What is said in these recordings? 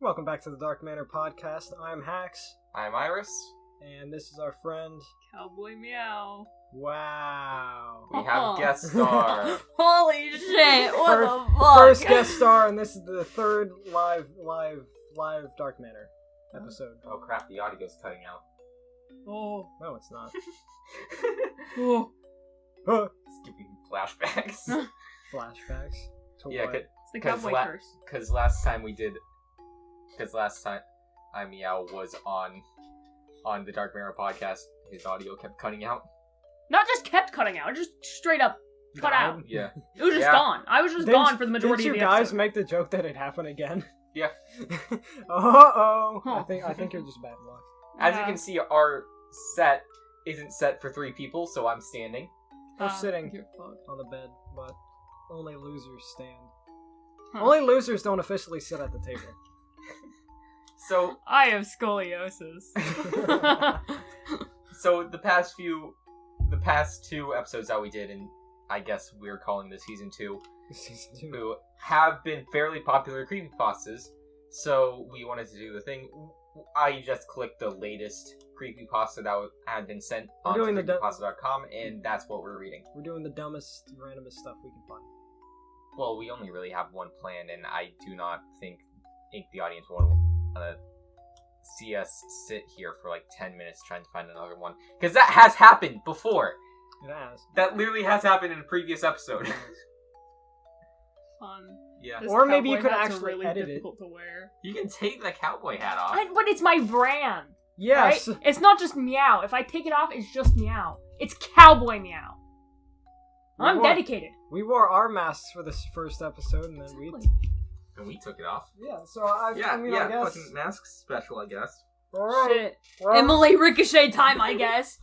Welcome back to the Dark Manor podcast. I'm Hax. I'm Iris. And this is our friend... CowboyMeow. Wow. We have guest star. Holy shit, what the fuck? First guest star, and this is the third live Dark Manor episode. Oh crap, the audio's cutting out. Oh. No, it's not. Oh. It's giving flashbacks. Flashbacks. To Yeah, what? It's the cowboy curse. Because last time Meow was on the Dark Mirror podcast, his audio kept cutting out. Not just kept cutting out, just straight up cut out. Yeah. It was just gone. I was just gone for the majority of the Did you guys episode. make the joke that it happened again? Yeah. Uh-oh. Huh. I think you're just bad luck. As you can see, our set isn't set for 3 people, so I'm standing. We're sitting you're fucked. on the bed, but only losers stand. Huh. Only losers don't officially sit at the table. So, I have scoliosis. so the past 2 episodes that we did, and I guess we're calling this season 2, Season 2. who have been fairly popular creepypastas, so we wanted to do the thing. I just clicked the latest creepypasta that had been sent on creepypasta.com, and that's what we're reading. We're doing the dumbest, randomest stuff we can find. Well, we only really have one plan, and I do not think the audience will want to see us sit here for like 10 minutes trying to find another one. Because that has happened before! It has. That literally has happened in a previous episode. Fun. Yeah. This Or maybe you cowboy could hats are actually really edit it. difficult to wear. You can take the cowboy hat off. But it's my brand. Yes. Right? It's not just meow. If I take it off, it's just meow. It's CowboyMeow. I'm dedicated. We wore our masks for this first episode, and then And we took it off. Yeah, so I mean, I guess... fucking mask special, I guess. Alright. Shit. Well, Emily Ricochet time, I guess.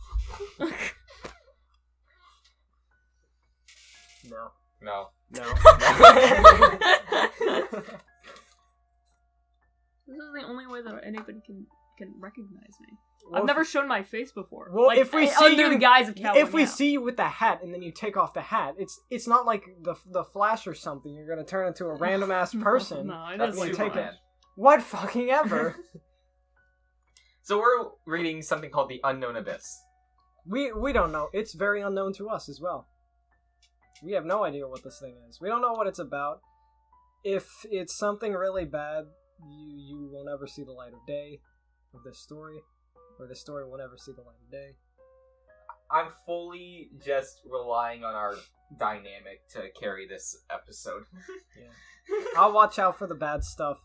No. No. No. This is the only way that anybody can recognize me. Well, I've never shown my face before. Well, like, if we see under you, the guise of CowboyMeow. if we see you with the hat and then you take off the hat, it's not like the Flash or something. You're gonna turn into a random ass person. No, it That's doesn't. take Superman. it. What fucking ever? So we're reading something called The Unknown Abyss. We don't know. It's very unknown to us as well. We have no idea what this thing is. We don't know what it's about. If it's something really bad, you will never see the light of day of this story. Or this story will never see the light of day. I'm fully just relying on our dynamic to carry this episode. Yeah. I'll watch out for the bad stuff.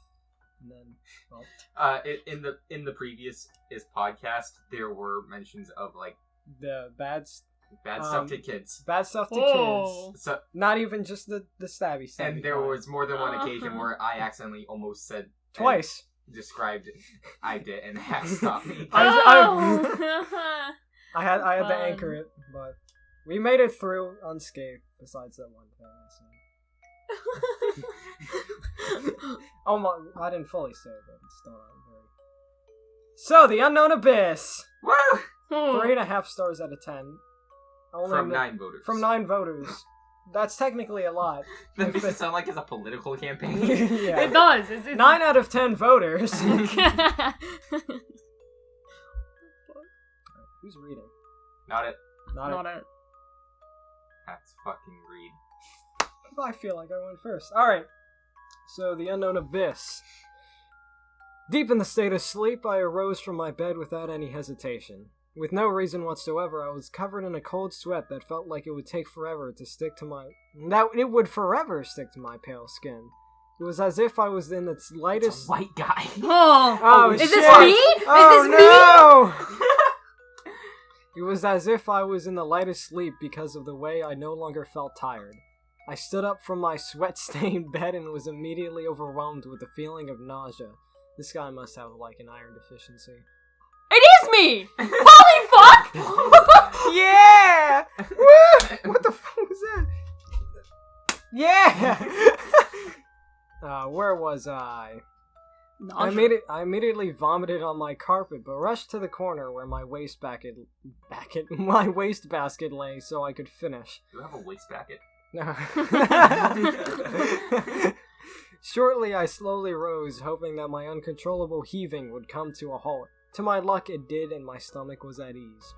And then, well... In the previous podcast, there were mentions of like the bad stuff to kids. Bad stuff to Whoa. kids. So, Not even just the stabby stuff. and there was more than one occasion where I accidentally almost said Twice. Described I did and had stopped me. I had to Fun. anchor it, but we made it through unscathed. Besides that one thing. So. Oh my! I didn't fully say it, but it's still not very. So the Unknown Abyss. Woo! 3.5 stars out of 10. From 9 voters. From 9 voters. That's technically a lot. That makes it sound like it's a political campaign. Yeah. It does. It's 9 out of 10 voters. Who's reading? Not it. Not it. That's fucking read. I feel like I went first. Alright. So, The Unknown Abyss. Deep in the state of sleep, I arose from my bed without any hesitation. With no reason whatsoever, I was covered in a cold sweat that felt like it would take forever to stick to my... That it would forever stick to my pale skin. It was as if I was in its lightest... It's a white guy. Oh, is shit. this me? Oh, Is this me? It was as if I was in the lightest sleep because of the way I no longer felt tired. I stood up from my sweat-stained bed and was immediately overwhelmed with a feeling of nausea. This guy must have, like, an iron deficiency. It is me! Holy fuck! Yeah! Woo! What the fuck was that? Yeah! Where was I? I immediately vomited on my carpet, but rushed to the corner where my wastebasket lay so I could finish. Do you have a waste basket? No. Shortly, I slowly rose, hoping that my uncontrollable heaving would come to a halt. To my luck, it did, and my stomach was at ease.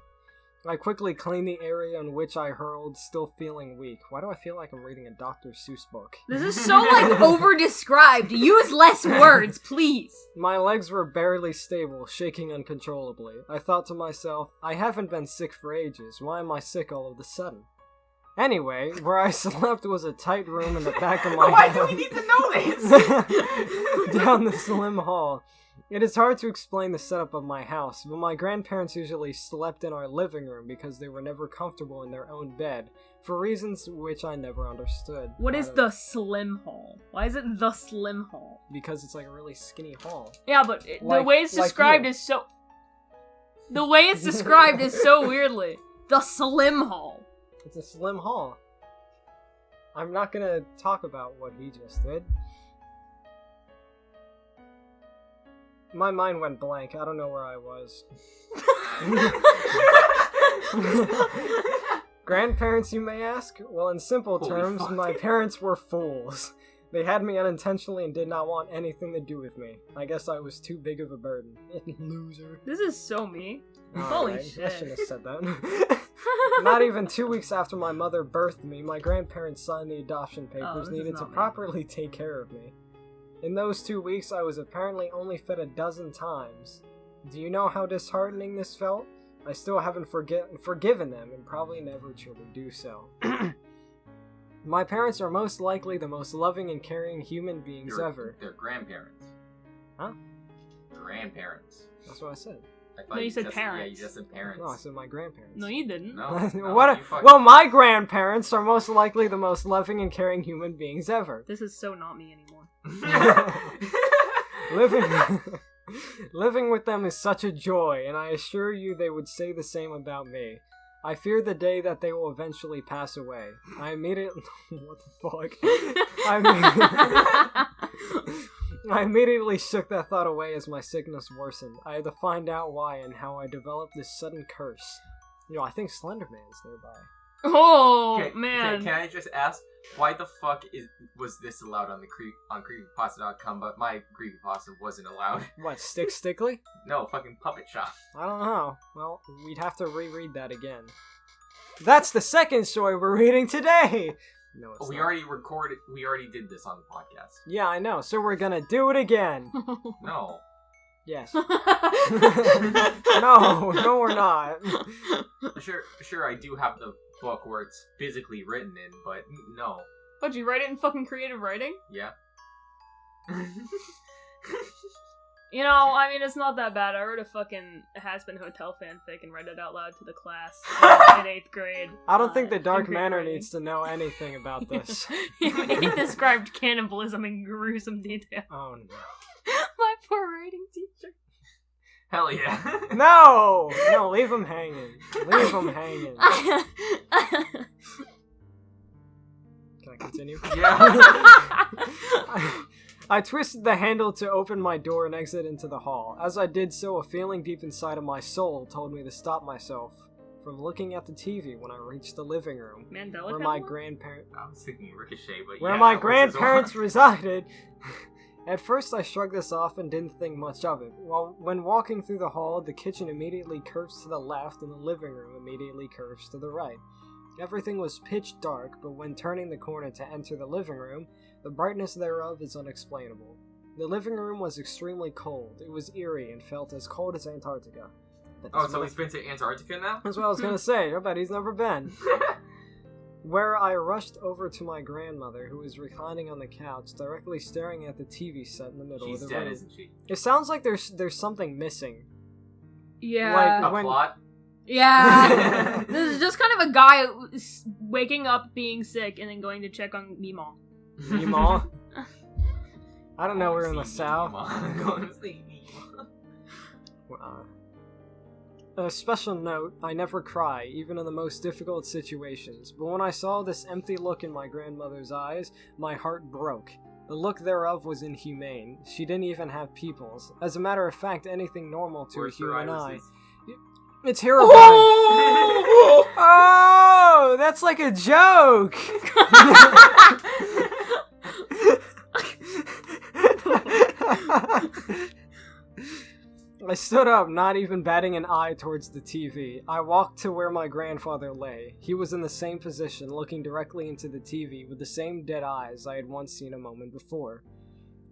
I quickly cleaned the area on which I hurled, still feeling weak. Why do I feel like I'm reading a Dr. Seuss book? This is so, over-described. Use less words, please. My legs were barely stable, shaking uncontrollably. I thought to myself, I haven't been sick for ages. Why am I sick all of a sudden? Anyway, where I slept was a tight room in the back of my Why house. do we need to know this? Down the slim hall. It is hard to explain the setup of my house, but my grandparents usually slept in our living room because they were never comfortable in their own bed, for reasons which I never understood. What is the slim hall? Why is it the slim hall? Because it's like a really skinny hall. Yeah, but the way it's described is so... The way it's described is so weirdly. The slim hall. It's a slim hall. I'm not gonna talk about what he just did. My mind went blank. I don't know where I was. Grandparents, you may ask? Well, in simple terms, my parents were fools. They had me unintentionally and did not want anything to do with me. I guess I was too big of a burden. Loser. This is so me. Holy shit. I shouldn't have said that. Not even 2 weeks after my mother birthed me, my grandparents signed the adoption papers needed to properly take care of me. In those 2 weeks, I was apparently only fed a dozen times. Do you know how disheartening this felt? I still haven't forgiven them and probably never truly do so. My parents are most likely the most loving and caring human beings ever. They're grandparents. Huh? Grandparents. That's what I said. I thought No, you said parents. Yeah, you just said parents. No, I said my grandparents. No, you didn't. No. Well, my grandparents are most likely the most loving and caring human beings ever. This is so not me anymore. Living with them is such a joy, and I assure you they would say the same about me. I fear the day that they will eventually pass away. I immediately... What the fuck? I immediately shook that thought away as my sickness worsened. I had to find out why and how I developed this sudden curse. I think Slenderman's nearby. Oh, man. Can I just ask, why the fuck was this allowed on creepypasta.com, but my creepypasta wasn't allowed? What, Stickly? No, fucking Puppet Shop. I don't know. Well, we'd have to reread that again. That's the second story we're reading today! No, it's we not. already did this on the podcast. Yeah, I know, so we're gonna do it again. No. Yes. No, we're not. Sure, I do have the book where it's physically written in, but no. But you write it in fucking creative writing? Yeah. It's not that bad. I wrote a fucking Has-Been Hotel fanfic and read it out loud to the class in 8th grade. I don't think the Dark Manor needs to know anything about this. It described cannibalism in gruesome detail. Oh no. My poor writing teacher. Hell yeah. No, leave him hanging. Leave him hanging. Can I continue? Yeah. I twisted the handle to open my door and exit into the hall. As I did so, a feeling deep inside of my soul told me to stop myself from looking at the TV when I reached the living room, Mandela where my grandparents... I was thinking Ricochet, but where my grandparents resided. At first, I shrugged this off and didn't think much of it. When walking through the hall, the kitchen immediately curves to the left and the living room immediately curves to the right. Everything was pitch dark, but when turning the corner to enter the living room, the brightness thereof is unexplainable. The living room was extremely cold. It was eerie and felt as cold as Antarctica. So he's been to Antarctica now? That's what I was gonna say. I bet he's never been. Where I rushed over to my grandmother, who was reclining on the couch, directly staring at the TV set in the middle of the room. She's dead, isn't she? It sounds like there's something missing. Yeah. Like, plot? Yeah. This is just kind of a guy waking up being sick and then going to check on Meemaw. Meemaw? I don't know, we're in the south. Going to see Meemaw. A special note, I never cry, even in the most difficult situations, but when I saw this empty look in my grandmother's eyes, my heart broke. The look thereof was inhumane. She didn't even have pupils. As a matter of fact, anything normal to a human eye. It's Hero Oh, that's like a joke! I stood up, not even batting an eye towards the TV. I walked to where my grandfather lay. He was in the same position, looking directly into the TV with the same dead eyes I had once seen a moment before.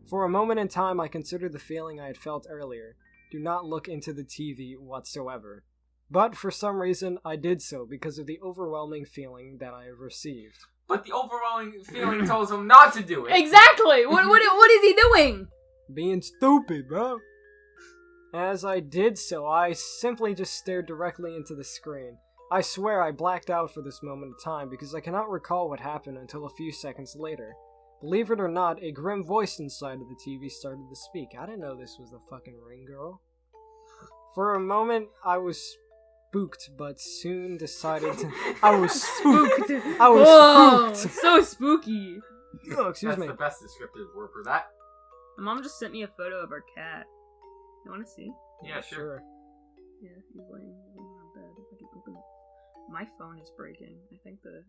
For a moment in time, I considered the feeling I had felt earlier. Do not look into the TV whatsoever. But for some reason, I did so because of the overwhelming feeling that I have received. But the overwhelming feeling tells him not to do it. Exactly! What is he doing? Being stupid, bro. As I did so, I simply just stared directly into the screen. I swear I blacked out for this moment of time because I cannot recall what happened until a few seconds later. Believe it or not, a grim voice inside of the TV started to speak. I didn't know this was the fucking Ring Girl. For a moment, I was spooked, but soon decided to... I was spooked! I was spooked! So spooky. Oh, excuse me. That's the best descriptive word for that. My mom just sent me a photo of our cat. You want to see? Yeah, sure. Yeah, he's laying on bed. If I can open it. My phone is breaking. I think the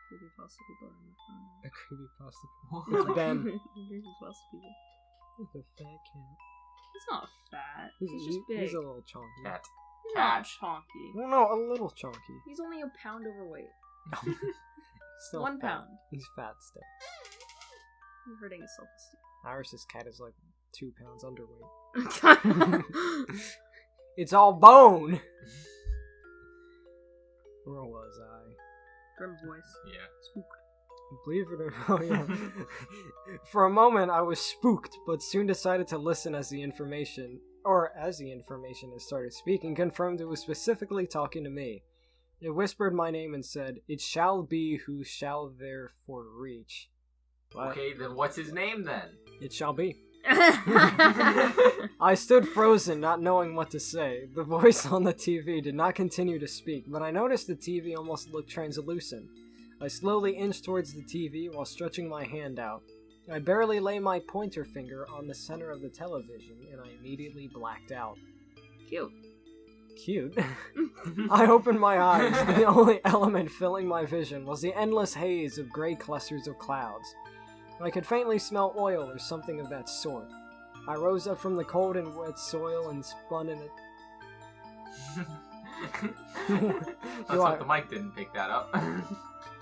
creepypasta people are on my phone. The creepypasta. It's Ben. Creepypasta people. He's a fat cat. He's not fat. He's just big. He's a little chunky. Cat. He's not chunky. Well, no, a little chunky. He's only a pound overweight. Still 1 fat. pound. He's fat still. You're hurting his self-esteem. Iris's cat is like 2 pounds underweight. It's all bone! Where was I? Grim voice. Yeah. Spooked. Believe it or not, yeah. For a moment, I was spooked, but soon decided to listen as the information has started speaking, confirmed it was specifically talking to me. It whispered my name and said, "It shall be who shall therefore reach." What? Okay, then what's his name then? It shall be. I stood frozen, not knowing what to say. The voice on the TV did not continue to speak, but I noticed the TV almost looked translucent. I slowly inched towards the TV while stretching my hand out. I barely lay my pointer finger on the center of the television, and I immediately blacked out. Cute. Cute? I opened my eyes. The only element filling my vision was the endless haze of gray clusters of clouds. I could faintly smell oil or something of that sort. I rose up from the cold and wet soil and spun in it. Let's hope the mic didn't pick that up.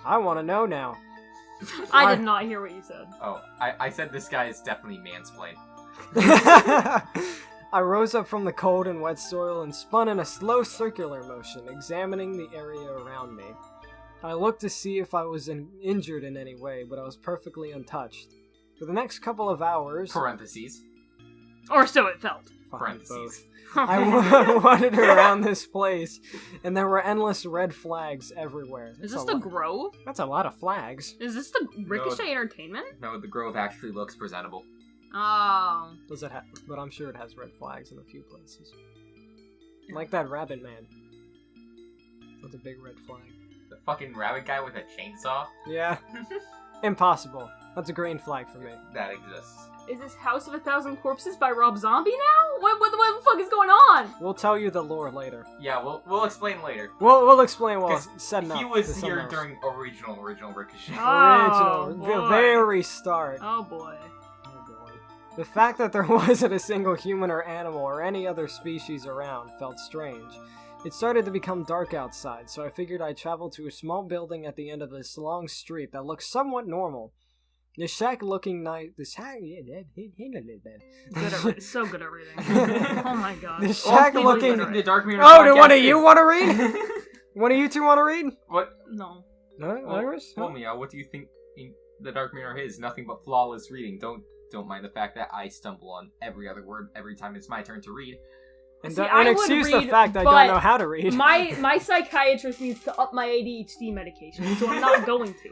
I want to know now. I did not hear what you said. Oh, I said this guy is definitely mansplained. I rose up from the cold and wet soil and spun in a slow circular motion, examining the area around me. I looked to see if I was injured in any way, but I was perfectly untouched. For the next couple of hours... Parentheses. Or so it felt. Parentheses. I wandered around this place, and there were endless red flags everywhere. Is this the Grove? That's a lot of flags. Is this the Ricochet Entertainment? No, the Grove actually looks presentable. Oh. Does it have? But I'm sure it has red flags in a few places. Like that rabbit man. With a big red flag. The fucking rabbit guy with a chainsaw? Yeah. Impossible. That's a green flag for me. That exists. Is this House of a Thousand Corpses by Rob Zombie now? What the fuck is going on? We'll tell you the lore later. Yeah, we'll explain later. We'll explain while setting up. He was here during original Ricochet. Original. Boy. The very start. Oh boy. Oh boy. The fact that there wasn't a single human or animal or any other species around felt strange. It started to become dark outside, so I figured I'd travel to a small building at the end of this long street that looked somewhat normal. The shack-looking night. So good at reading. Oh my god. The shack-looking. The Dark Mirror. Oh, do one of you want to read? One of you two want to read? What? No. No, Iris? Well, Meow, what do you think the Dark Mirror is? Nothing but flawless reading. Don't mind the fact that I stumble on every other word every time it's my turn to read. And, See, excuse the fact I don't know how to read. My psychiatrist needs to up my ADHD medication, so I'm not going to.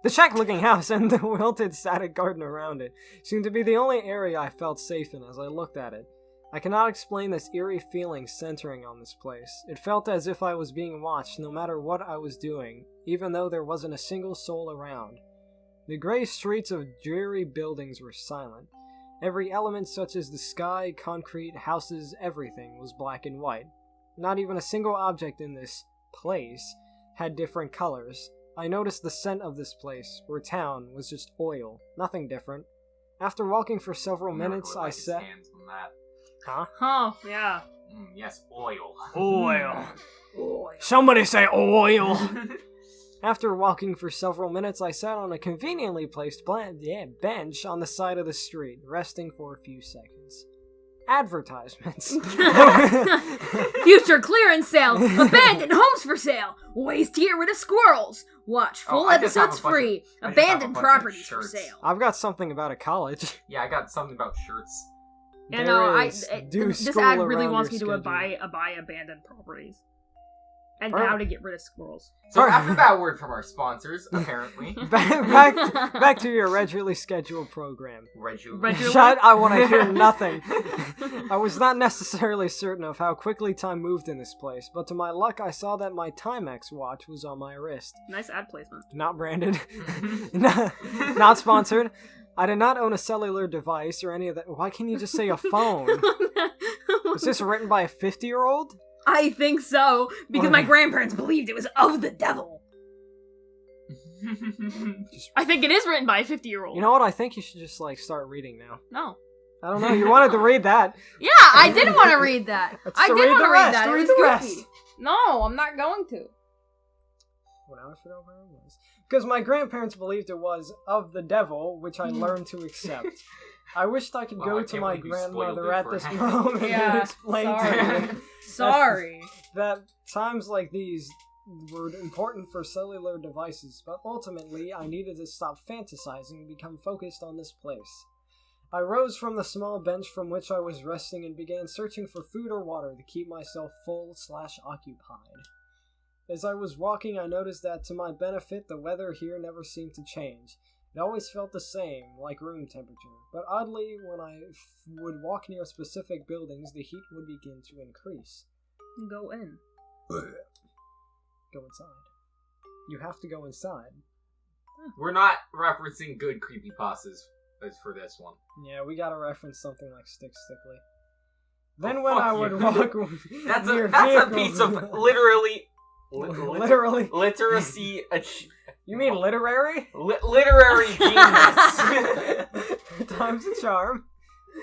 The shack-looking house and the wilted static garden around it seemed to be the only area I felt safe in as I looked at it. I cannot explain this eerie feeling centering on this place. It felt as if I was being watched no matter what I was doing, even though there wasn't a single soul around. The gray streets of dreary buildings were silent. Every element such as the sky, concrete, houses, everything was black and white. Not even a single object in this place had different colors. I noticed the scent of this place, or town, was just oil, nothing different. After walking for several minutes, I sat... Hands on that. Huh? Huh, yeah. Yes, oil. Oil. Somebody say oil. After walking for several minutes, I sat on a conveniently placed bench on the side of the street, resting for a few seconds. Advertisements. Future clearance sale. Abandoned homes for sale. Ways to get rid of squirrels. Watch full episodes free. Abandoned properties for sale. I've got something about a college. Yeah, I got something about shirts. And this ad really wants me to buy abandoned properties. And how to get rid of squirrels. So after that word from our sponsors, apparently. back to your regularly scheduled program. Regularly? Shut! I want to hear nothing. I was not necessarily certain of how quickly time moved in this place, but to my luck I saw that my Timex watch was on my wrist. Nice ad placement. Not branded. Not sponsored. I did not own a cellular device or any of that. Why can't you just say a phone? Was this written by a 50-year-old? I think so, because my grandparents believed it was of the devil. I think it is written by a 50-year-old. You know what? I think you should just, start reading now. No. I don't know. You wanted to read that. Yeah, I did want to read that. I did want to read that. It was goofy. No, I'm not going to. Well, now I forgot where it was. Because my grandparents believed it was of the devil, which I learned to accept. I wished I could go to my grandmother at this moment and explain to her that times like these were important for cellular devices, but ultimately I needed to stop fantasizing and become focused on this place. I rose from the small bench from which I was resting and began searching for food or water to keep myself full/occupied. As I was walking, I noticed that, to my benefit, the weather here never seemed to change. It always felt the same, like room temperature, but oddly, when I would walk near specific buildings, the heat would begin to increase. Go in. Go inside. You have to go inside. We're not referencing good creepypastas as for this one. Yeah, we gotta reference something like Stickly. Then when I would walk that's near a piece of literally literacy. You mean literary? Literary genius. Times a charm.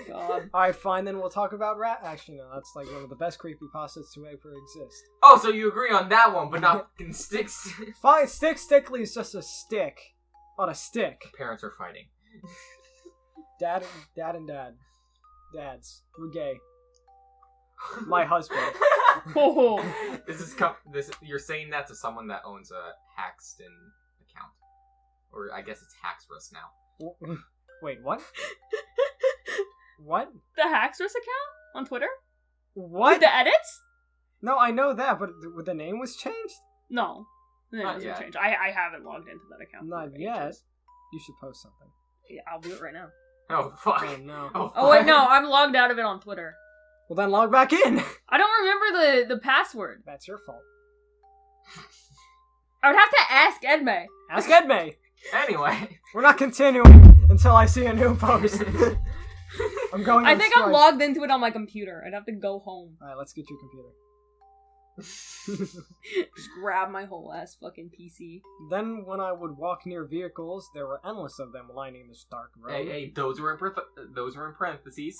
God. Alright, fine, then we'll talk about Actually, no, that's one of the best creepypastas to ever exist. Oh, so you agree on that one, but not in Sticks? Fine, Stickly is just a stick. On a stick. Parents are fighting. Dad and dad. Dads. We're gay. My husband. Oh. You're saying that to someone that owns a Haxton account. Or I guess it's Haxrus now. Wait, what? What? The Haxrus account? On Twitter? What? With the edits? No, I know that, but the name was changed? No. The name wasn't changed. I haven't logged into that account. Not yet. You should post something. Yeah, I'll do it right now. Oh, fuck. Oh, no. Oh, wait, no, I'm logged out of it on Twitter. Well, then log back in. I don't remember the password. That's your fault. I would have to ask Edme. Ask Edme. Anyway. We're not continuing until I see a new post. I'm going I think I'm logged into it on my computer. I'd have to go home. Alright, let's get your computer. Just grab my whole ass fucking PC. Then, when I would walk near vehicles, there were endless of them lining this dark road. Hey, those were in parentheses.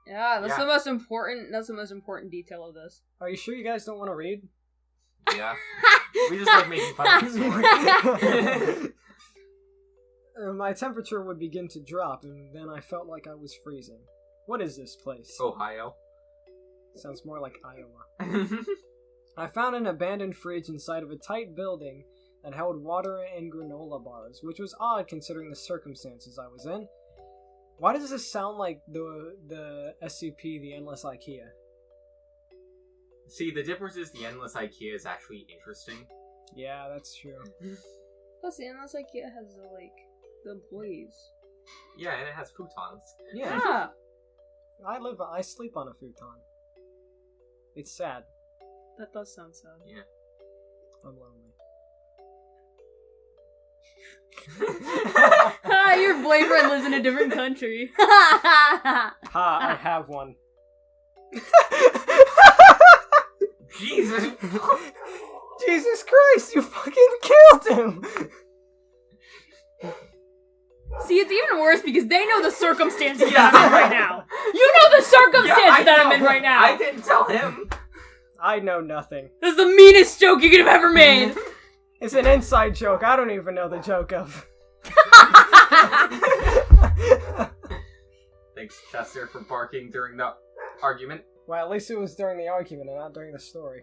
Yeah, that's the most important. That's the most important detail of this. Are you sure you guys don't want to read? Yeah. We just like making fun of this story. My temperature would begin to drop, and then I felt like I was freezing. What is this place? Ohio. Sounds more like Iowa. I found an abandoned fridge inside of a tight building that held water and granola bars, which was odd considering the circumstances I was in. Why does this sound like the SCP, the Endless IKEA? See, the difference is the Endless IKEA is actually interesting. Yeah, that's true. Plus, the Endless IKEA has the employees. Yeah, and it has futons. Yeah. I sleep on a futon. It's sad. That does sound sad. Yeah. I'm lonely. Your boyfriend lives in a different country. I have one. Jesus. Jesus Christ, you fucking killed him! See, it's even worse because they know the circumstances that I'm in right now. You know the circumstances that I'm in right now. I didn't tell him. I know nothing. This is the meanest joke you could have ever made. It's an inside joke. I don't even know the joke of. Thanks, Chester, for barking during the argument. Well, at least it was during the argument and not during the story.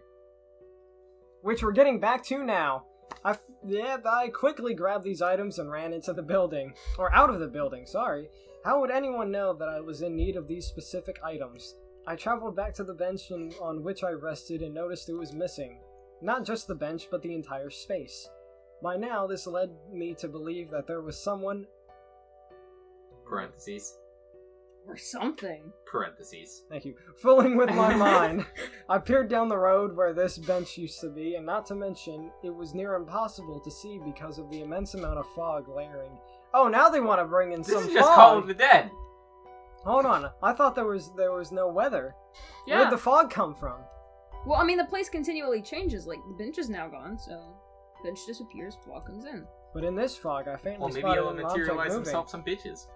Which we're getting back to now. I quickly grabbed these items and ran into the building. Or out of the building, sorry. How would anyone know that I was in need of these specific items? I traveled back to the bench on which I rested and noticed it was missing. Not just the bench, but the entire space. By now, this led me to believe that there was someone... Parentheses. Or something. Parentheses. Thank you. Fooling with my mind. I peered down the road where this bench used to be, and not to mention, it was near impossible to see because of the immense amount of fog layering. Oh, now they want to bring in some fog! This is just Call of the Dead! Hold on, I thought there was no weather. Yeah. Where'd the fog come from? Well, I mean, the place continually changes. Like, the bench is now gone, so... bench disappears, fog comes in. But in this fog, I faintly maybe spotted he'll an object materialize moving. himself some bitches.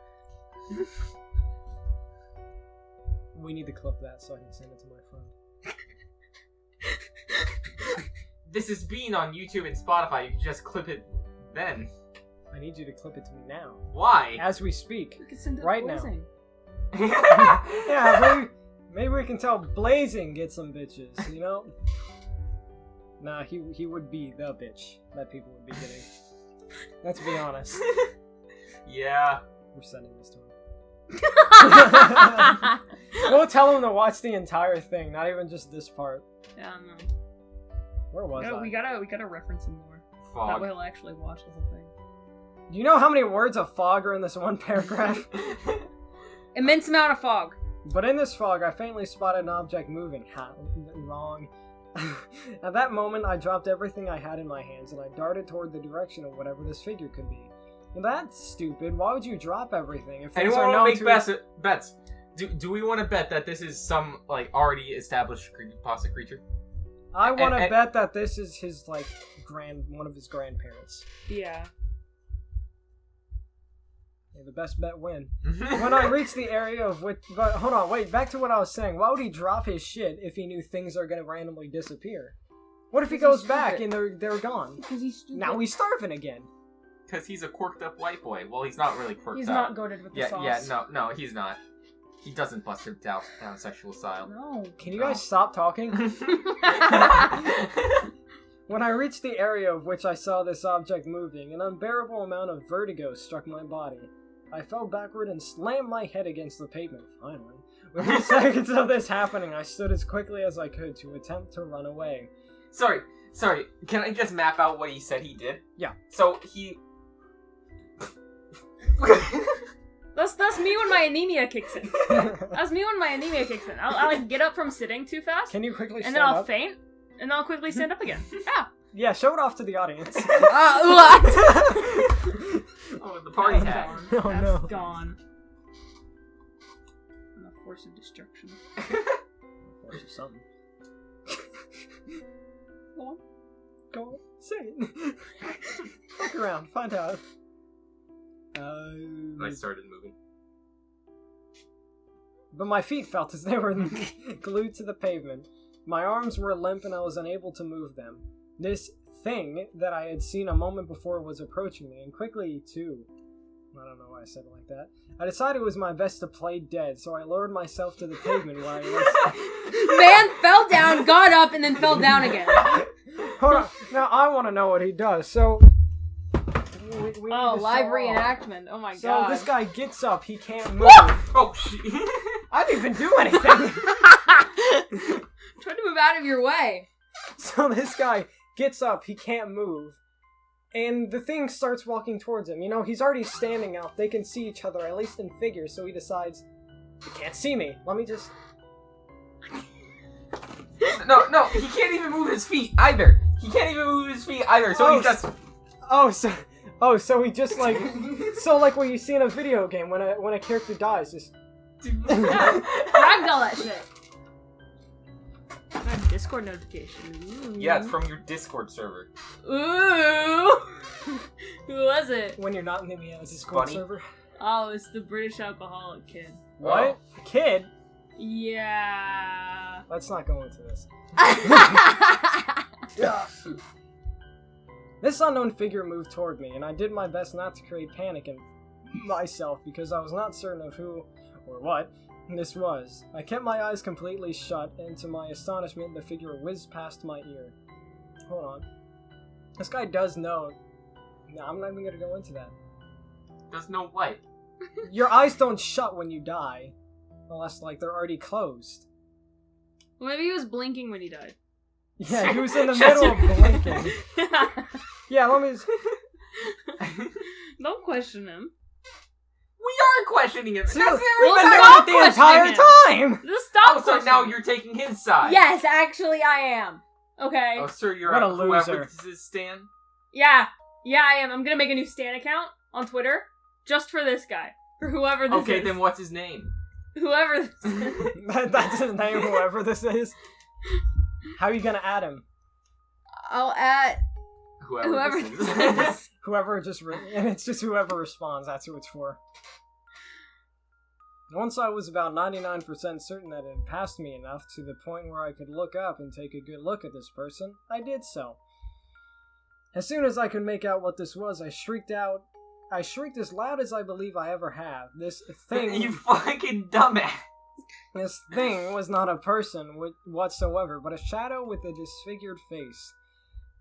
We need to clip that so I can send it to my friend. This is being on YouTube and Spotify. You can just clip it then. I need you to clip it to me now. Why? As we speak. We can send it right Blazing. Now. Yeah, maybe we can tell Blazing get some bitches, you know? Nah, he would be the bitch that people would be getting. Let's be honest. Yeah. We're sending this to him. We'll tell him to watch the entire thing, not even just this part. Yeah, I don't know. Where was I? We gotta reference him more. Fog. That way he'll actually watch the whole thing. Do you know how many words of fog are in this one paragraph? Immense amount of fog. But in this fog, I faintly spotted an object moving. Wrong. At that moment, I dropped everything I had in my hands, and I darted toward the direction of whatever this figure could be. Well, that's stupid. Why would you drop everything? If anyone want to make bets? Do we want to bet that this is some, like, already established creepypasta creature? I want to bet that this is his, like, one of his grandparents. Yeah. The best bet win. When I reached the area of which... But hold on, wait, back to what I was saying. Why would he drop his shit if he knew things are going to randomly disappear? What if he goes back and they're gone? Because he's stupid. Now he's starving again. Because he's a quirked up white boy. Well, he's not really quirked up. He's not goated with the sauce. Yeah, no, he's not. He doesn't bust him down sexual style. No. Can you guys stop talking? When I reached the area of which I saw this object moving, an unbearable amount of vertigo struck my body. I fell backward and slammed my head against the pavement, finally. Within seconds of this happening, I stood as quickly as I could to attempt to run away. Sorry, can I just map out what he said he did? Yeah. So, he... That's me when my anemia kicks in. That's me when my anemia kicks in. I'll like get up from sitting too fast. Can you quickly stand up? And then I'll up? faint, and then I'll quickly stand up again. Yeah. Yeah, show it off to the audience. What? Oh, the party's hat. Oh, That's no. gone. I'm a force of destruction. Force of something. Go on. Go on. Say it. Look around. Find out. I started moving. But my feet felt as they were glued to the pavement. My arms were limp and I was unable to move them. This thing that I had seen a moment before was approaching me, and quickly, too. I don't know why I said it like that. I decided it was my best to play dead, so I lowered myself to the pavement where I was... Man fell down, got up, and then fell down again. Hold on. Now, I want to know what he does, so... We live reenactment. Oh my god. So this guy gets up, he can't move. Oh, shit. I didn't even do anything. Try to move out of your way. So this guy gets up, he can't move. And the thing starts walking towards him. You know, he's already standing up. They can see each other, at least in figure, so he decides, you can't see me. Let me just... No, he can't even move his feet either. So he just... So he just like... So like what you see in a video game when a character dies, just... Ragdoll that shit. God Discord notification. Ooh. Yeah, it's from your Discord server. Ooh! Who was it? When you're not in the Discord Funny. server. Oh, it's the British alcoholic kid. What? A kid? Yeah. Let's not go into this. This unknown figure moved toward me, and I did my best not to create panic in myself because I was not certain of who or what this was. I kept my eyes completely shut, and to my astonishment, the figure whizzed past my ear. Hold on. This guy does know. No, I'm not even gonna go into that. Does know what? Your eyes don't shut when you die. Unless, like, they're already closed. Well, maybe he was blinking when he died. Yeah, he was in the middle of blinking. Yeah, let me... Don't question him. We are questioning him. That's Well, Stop the entire time! Just stop so questioning now him. you're taking his side. Yes, actually I am. Okay. Oh, sir, you're What a whoever loser. this is, Stan. Yeah, I am. I'm gonna make a new Stan account on Twitter just for this guy. For whoever this is. Okay, then what's his name? Whoever this is. That's his name, whoever this is. How are you gonna add him? I'll add Whoever this this is. is. Whoever and it's just whoever responds, that's who it's for. Once I was about 99% certain that it had passed me enough to the point where I could look up and take a good look at this person, I did so. As soon as I could make out what this was, I shrieked as loud as I believe I ever have. This thing... You fucking dumbass. This thing was not a person whatsoever, but a shadow with a disfigured face.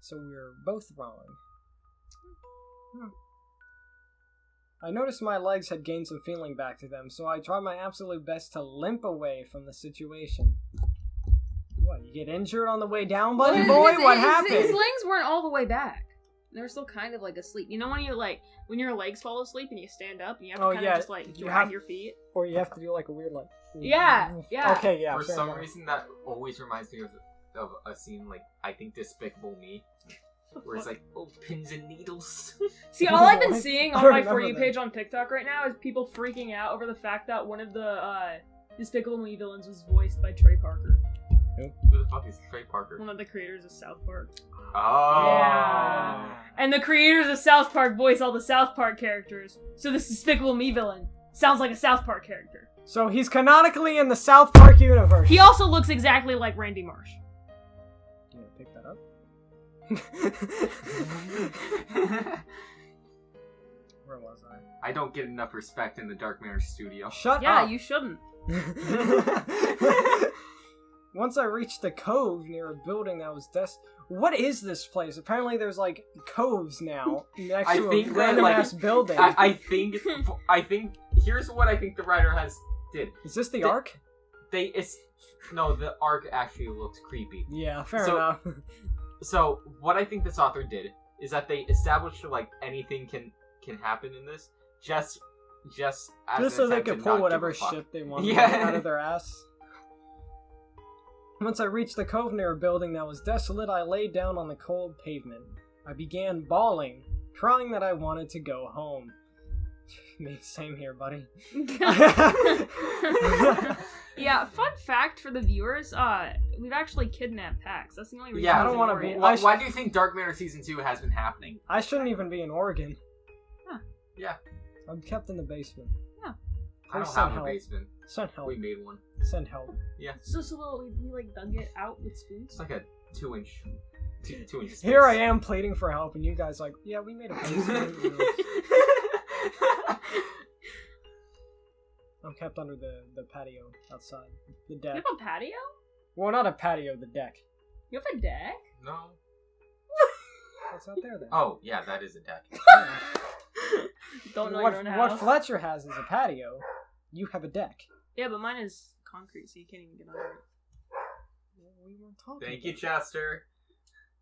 So we were both wrong. I noticed my legs had gained some feeling back to them, so I tried my absolute best to limp away from the situation. What, you get injured on the way down, buddy boy? What happened? His legs weren't all the way back. They were still kind of like asleep. You know when you when your legs fall asleep and you stand up and you have to kind of just drag your feet? Or you have to do like a weird Yeah. Okay, yeah. For some reason, that always reminds me of a scene like, I think Despicable Me. Where it's like, oh, pins and needles. See, all I've been seeing on my For You that. page on TikTok right now is people freaking out over the fact that one of the Despicable Me villains was voiced by Trey Parker. Who the fuck is Trey Parker? One of the creators of South Park. Oh. Yeah. And the creators of South Park voice all the South Park characters. So this Despicable Me villain sounds like a South Park character. So he's canonically in the South Park universe. He also looks exactly like Randy Marsh. You gonna pick that up? Where was I? I don't get enough respect in the Dark Manor studio. Shut up! Yeah, you shouldn't. Once I reached the cove near a building that was What is this place? Apparently there's like coves now next to a random ass building. I think here's what I think the writer did. Is this the Ark? No, the Ark actually looks creepy. Yeah, fair enough. So what I think this author did is that they established like anything can happen in this just so they could pull whatever shit they want out of their ass. Once I reached the cove near a building that was desolate, I laid down on the cold pavement. I began bawling, crying that I wanted to go home. Me, same here, buddy. Yeah, fun fact for the viewers, we've actually kidnapped Pax. That's the only reason. Yeah, I don't want to be. Why do you think Dark Manor Season 2 has been happening? I shouldn't even be in Oregon. Huh. Yeah. I'm kept in the basement. Yeah. I don't have a basement. Send help. We made one. Send help. Yeah. So we like dug it out with spoons? It's like a 2-inch space. Here I am pleading for help, and you guys like, yeah, we made a basement. I'm kept under the patio outside. The deck. You have a patio? Well, not a patio, the deck. You have a deck? No. What's out there then? Oh, yeah, that is a deck. Don't know what, your own house. what Fletcher has is a patio. You have a deck. Yeah, but mine is concrete, so you can't even get under it. We weren't talking. Thank you, Chester.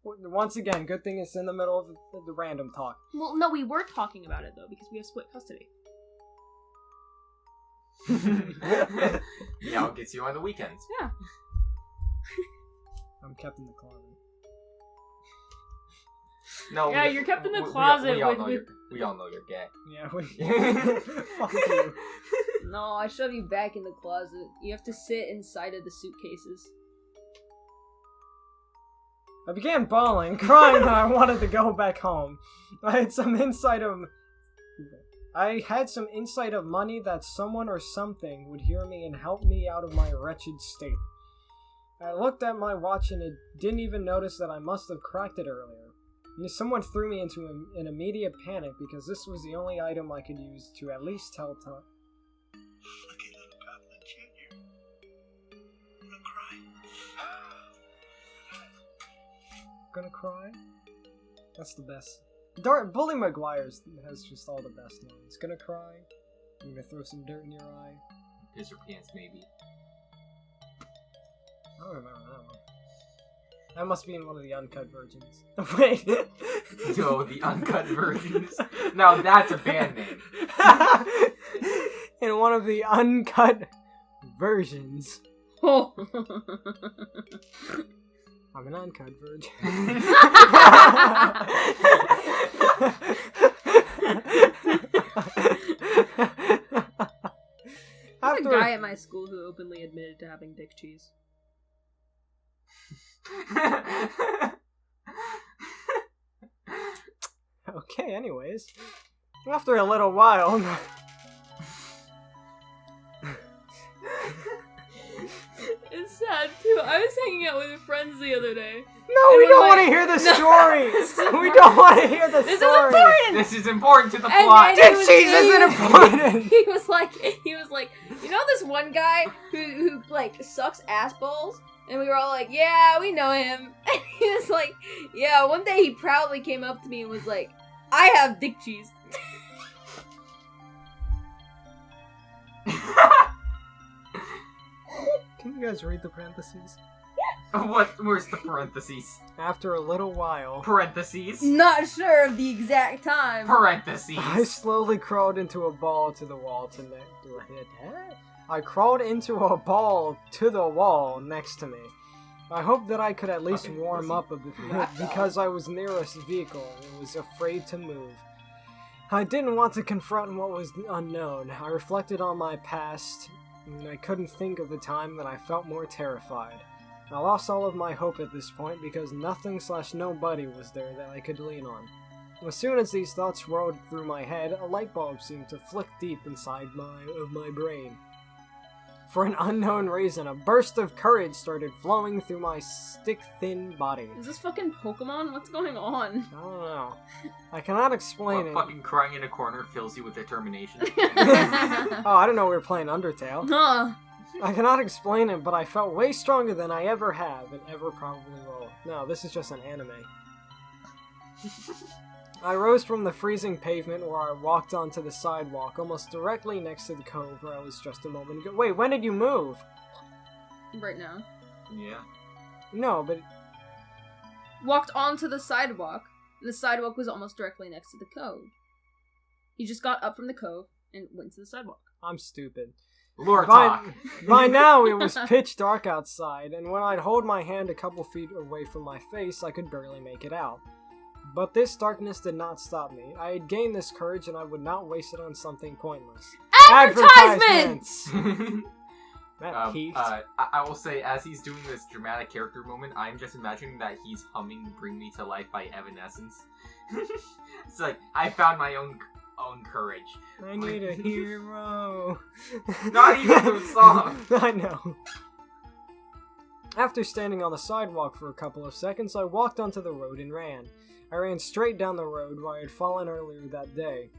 Once again, good thing it's in the middle of the random talk. Well, no, we were talking about it, though, because we have split custody. Yeah, it gets you on the weekends. Yeah. I'm kept in the closet. No. Yeah, you're kept in the closet we all know you're gay. Yeah, fuck you. No, I shove you back in the closet. You have to sit inside of the suitcases. I began bawling, crying that I wanted to go back home. I had some insight of money that someone or something would hear me and help me out of my wretched state. I looked at my watch and didn't even notice that I must have cracked it earlier. Someone threw me into an immediate panic because this was the only item I could use to at least tell time. Lucky little Goblin Jr. Wanna cry? Gonna cry? That's the best. Bully Maguire's has just all the best lines. Gonna cry? I'm gonna throw some dirt in your eye. Piss your pants, maybe. I don't remember that one. That must be in one of the uncut versions. Wait. Yo, the uncut versions. Now that's a band name. In one of the uncut versions. Oh. I'm an uncut virgin. There's a guy at my school who openly admitted to having dick cheese. Okay, anyways. After a little while... It's sad, too. I was hanging out with friends the other day. No, we don't want to hear the story! We don't want to hear the story! This is important! This is important to the plot! Dick cheese isn't important! He was like, you know this one guy who like, sucks ass balls? And we were all like, yeah, we know him. And he was like, yeah, one day he proudly came up to me and was like, I have dick cheese. Can you guys read the parentheses? Where's the parentheses? After a little while... Parentheses? Not sure of the exact time. Parentheses. I slowly crawled into a ball to the wall to I crawled into a ball to the wall next to me. I hoped that I could at least warm up a bit because I was near a vehicle and was afraid to move. I didn't want to confront what was unknown. I reflected on my past, and I couldn't think of the time that I felt more terrified. I lost all of my hope at this point because nothing/nobody was there that I could lean on. As soon as these thoughts rolled through my head, a light bulb seemed to flick deep inside my brain. For an unknown reason, a burst of courage started flowing through my stick-thin body. Is this fucking Pokemon? What's going on? I don't know. I cannot explain it. Fucking crying in a corner fills you with determination. Oh, I didn't know we were playing Undertale. Huh. I cannot explain it, but I felt way stronger than I ever have and ever probably will. No, this is just an anime. I rose from the freezing pavement where I walked onto the sidewalk, almost directly next to the cove where I was just a moment ago. Wait, when did you move? Right now. Yeah. No, but... Walked onto the sidewalk. The sidewalk was almost directly next to the cove. He just got up from the cove and went to the sidewalk. I'm stupid. Lore talk. By now, it was pitch dark outside, and when I'd hold my hand a couple feet away from my face, I could barely make it out. But this darkness did not stop me. I had gained this courage, and I would not waste it on something pointless. Advertisements! That peaked. I will say, as he's doing this dramatic character moment, I'm just imagining that he's humming "Bring Me to Life" by Evanescence. It's like, I found my own courage. I need a hero. Not even the song. I know. After standing on the sidewalk for a couple of seconds, I walked onto the road and ran. I ran straight down the road where I had fallen earlier that day.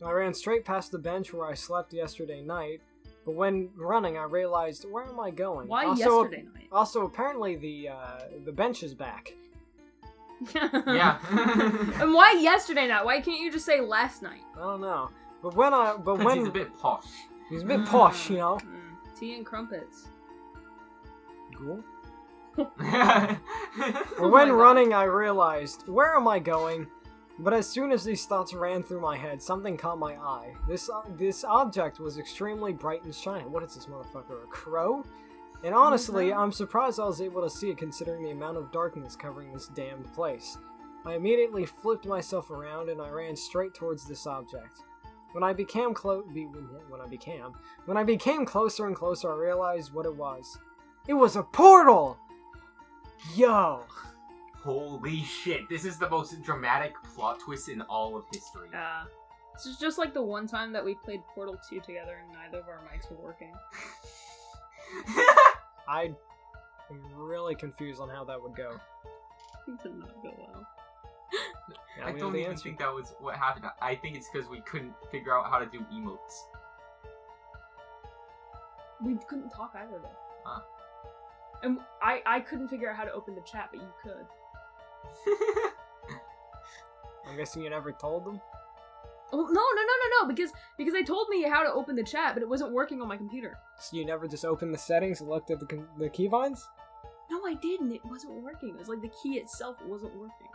I ran straight past the bench where I slept yesterday night, but when running I realized, where am I going? Why yesterday night? Also, apparently the bench is back. Yeah. And why yesterday night? Why can't you just say last night? I don't know. But when he's a bit posh. He's a bit posh, you know. Tea and crumpets. Cool. But when running, I realized, where am I going? But as soon as these thoughts ran through my head, something caught my eye. This object was extremely bright and shiny. What is this motherfucker, a crow? And honestly, I'm surprised I was able to see it considering the amount of darkness covering this damned place. I immediately flipped myself around and I ran straight towards this object. When I became closer and closer, I realized what it was. It was a portal! Yo! Holy shit, this is the most dramatic plot twist in all of history. This is just like the one time that we played Portal 2 together and neither of our mics were working. I'm really confused on how that would go. It did not go well. Yeah, I don't even think that was what happened. I think it's because we couldn't figure out how to do emotes. We couldn't talk either though. Huh. And I couldn't figure out how to open the chat, but you could. I'm guessing you never told them? Oh, no, because they told me how to open the chat, but it wasn't working on my computer. So you never just opened the settings and looked at the keybinds? No, I didn't. It wasn't working. It was like the key itself wasn't working.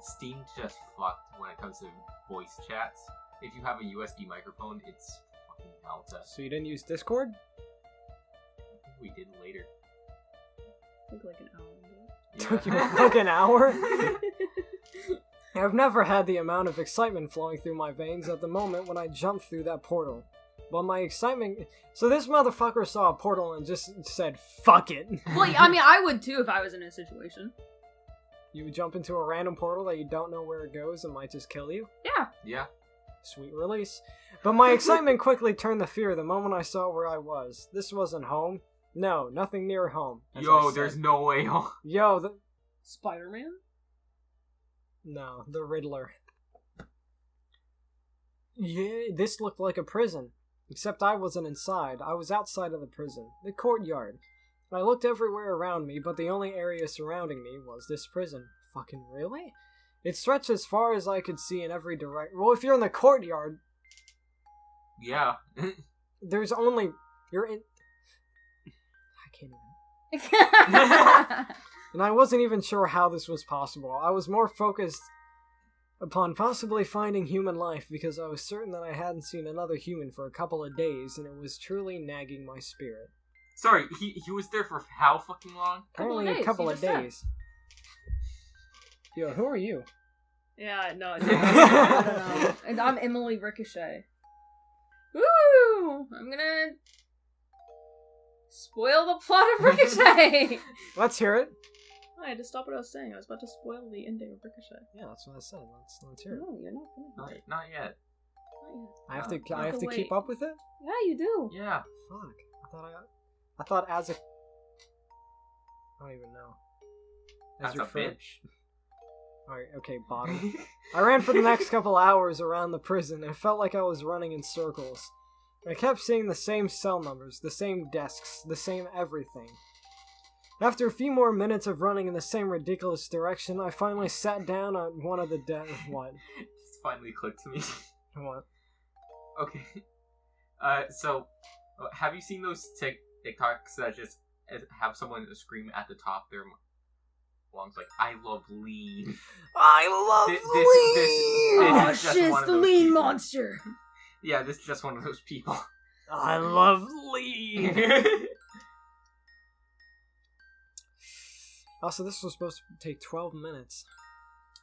Steam just fucked when it comes to voice chats. If you have a USB microphone, it's fucking Delta. So you didn't use Discord? I think we did later. I think like an hour ago. Took you like an hour? I've never had the amount of excitement flowing through my veins at the moment when I jumped through that portal. But my excitement... So this motherfucker saw a portal and just said, fuck it. Well, I mean, I would too if I was in a situation. You would jump into a random portal that you don't know where it goes and might just kill you? Yeah. Yeah. Sweet release. But my excitement quickly turned to fear the moment I saw where I was. This wasn't home. No, nothing near home. Yo, there's no way home. Yo, the... Spider-Man? No, the Riddler. Yeah, this looked like a prison. Except I wasn't inside. I was outside of the prison. The courtyard. I looked everywhere around me, but the only area surrounding me was this prison. Fucking really? It stretched as far as I could see in every direction. Well, if you're in the courtyard... Yeah. There's only... You're in... I can't even... And I wasn't even sure how this was possible. I was more focused upon possibly finding human life because I was certain that I hadn't seen another human for a couple of days, and it was truly nagging my spirit. Sorry, he was there for how fucking long? Apparently a couple of days. Yo, who are you? Yeah, no, I don't know. And I'm Emily Ricochet. Woo! I'm gonna spoil the plot of Ricochet! Let's hear it. I had to stop what I was saying. I was about to spoil the ending of Ricochet. Yeah, that's what I said. Let's hear it. No, you're not gonna. Not yet. I have to keep up with it? Yeah, you do. Yeah. Fuck. I thought as a... I don't even know. As a bitch. Alright, okay, bottom. I ran for the next couple hours around the prison and felt like I was running in circles. I kept seeing the same cell numbers, the same desks, the same everything. After a few more minutes of running in the same ridiculous direction, I finally sat down on one of the What? It just finally clicked to me. What? Okay. So, have you seen those TikToks that just have someone scream at the top of their lungs like, I love lean. I love lean! Oh shit, it's the lean monster! Yeah, this is just one of those people. I love lean! Also, this was supposed to take 12 minutes.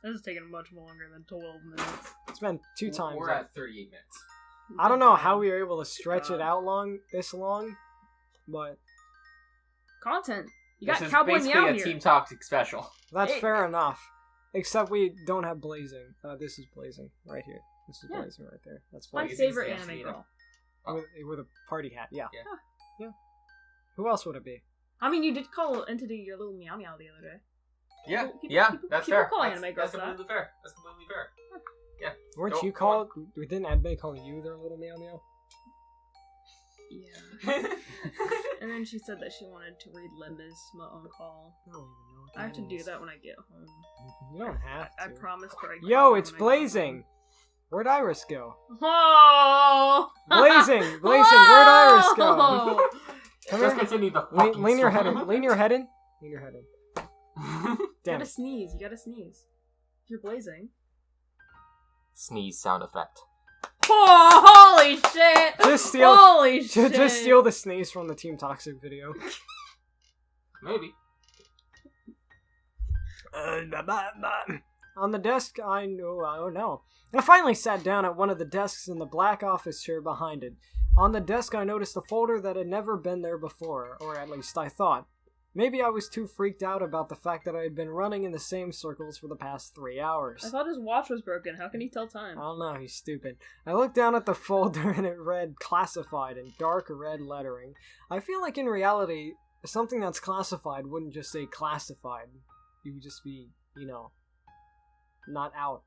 This is taking much longer than 12 minutes. It's been 2 times. We're at 38 minutes. I don't know how we were able to stretch it out this long, but... Content. You got This is CowboyMeow basically a here. Team Toxic special. That's fair enough. Except we don't have Blazing. This is Blazing right here. This is Blazing right there. That's My Blazing. favorite Blazing. anime girl. With a party hat, yeah. Yeah. Who else would it be? I mean, you did call Entity your little meow meow the other day. Yeah, People- that's people fair. call That's anime girls completely fair. That's completely fair. Yeah. Weren't Go- you go called... Didn't Edmund call you their little meow meow? Yeah. And then she said that she wanted to read Limba's on call. I don't even know what I have to do is. that when I get home. You don't have to. I promised her I'd Yo, call it's when I got Blazing! Where'd Iris go? home. Oh! Blazing! Where'd Iris go? Oh! Come Let's here. continue the fucking Lean your head in. story. Lean your head in. Lean your head in. You Damn gotta it. sneeze. You gotta sneeze. If you're blazing. Sneeze sound effect. Oh, holy shit! Just steal- Holy shit! Just steal the sneeze from the Team Toxic video. Maybe. On the desk, I don't know. I finally sat down at one of the desks in the black office chair behind it. On the desk, I noticed a folder that had never been there before, or at least I thought. Maybe I was too freaked out about the fact that I had been running in the same circles for the past 3 hours. I thought his watch was broken. How can he tell time? I don't know, he's stupid. I looked down at the folder and it read classified in dark red lettering. I feel like in reality, something that's classified wouldn't just say classified. You would just be, not out.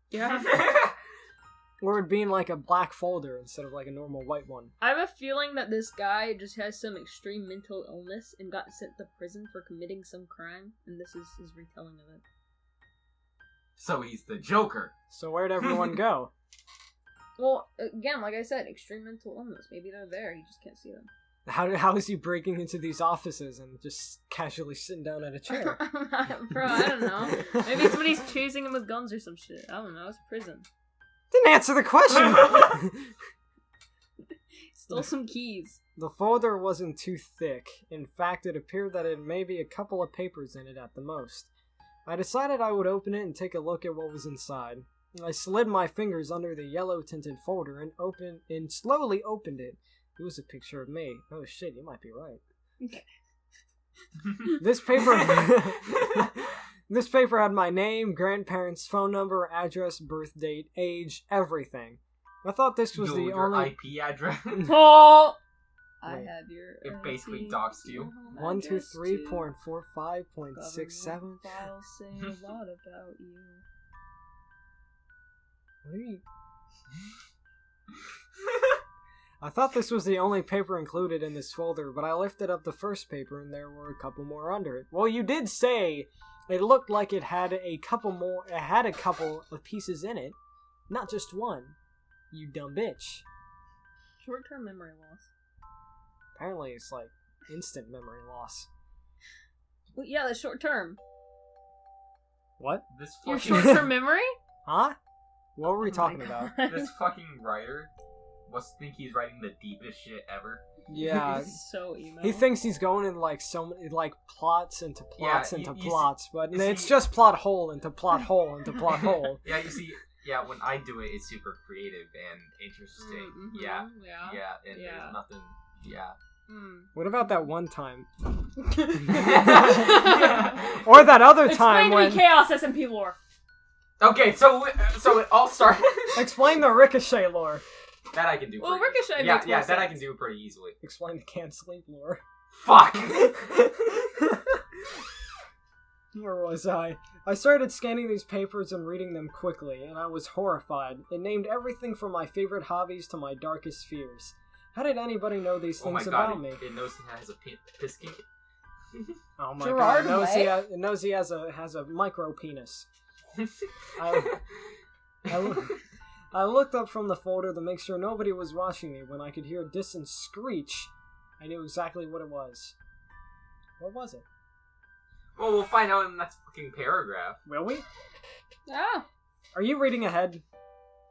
Yeah. Or it'd be in like a black folder instead of like a normal white one. I have a feeling that this guy just has some extreme mental illness and got sent to prison for committing some crime, and this is his retelling of it. So he's the Joker. So where'd everyone go? Well, again, like I said, extreme mental illness. Maybe they're there, he just can't see them. How is he breaking into these offices and just casually sitting down at a chair? Bro, I don't know. Maybe somebody's chasing him with guns or some shit. I don't know, it's prison. Didn't answer the question! Stole some keys. The folder wasn't too thick. In fact, it appeared that it had maybe a couple of papers in it at the most. I decided I would open it and take a look at what was inside. I slid my fingers under the yellow-tinted folder and slowly opened it. It was a picture of me. Oh shit, you might be right. This paper had my name, grandparents' phone number, address, birth date, age, everything. I thought this was the your only IP address. Oh! I Wait. have your It basically doxed you. 123.45.67. Files say a lot about you. What do you... I thought this was the only paper included in this folder, but I lifted up the first paper and there were a couple more under it. Well, you did say it looked like it had a couple of pieces in it, not just one. You dumb bitch. Short-term memory loss. Apparently it's like instant memory loss. Well, yeah, that's short-term. What? This Your fucking short-term memory? Huh? What were we Oh my talking about? God. this fucking writer must think he's writing the deepest shit ever. Yeah. So emo. He thinks he's going in like plots into plots Yeah, into you plots, see- but you it's see- just plot hole into plot hole into plot hole. Yeah, you see, when I do it, it's super creative and interesting. Mm-hmm. Yeah, Yeah. and Yeah. there's nothing. Yeah. Mm. What about that one time? Or that other time Explain to when... me chaos SMP lore. Okay, so it all started. Explain the Ricochet lore. That I can do. Well, pretty Ricochet Yeah, makes more that I sense. can do pretty easily. Explain the can't sleep lore. Fuck. Where was I? I started scanning these papers and reading them quickly, and I was horrified. It named everything from my favorite hobbies to my darkest fears. How did anybody know these Oh my things god, about me? it knows he has a piss kink. Oh my Gerard god, Way? it knows he has a micro penis. I looked up from the folder to make sure nobody was watching me. When I could hear a distant screech, I knew exactly what it was. What was it? Well, we'll find out in the next fucking paragraph. Will we? Ah. Are you reading ahead?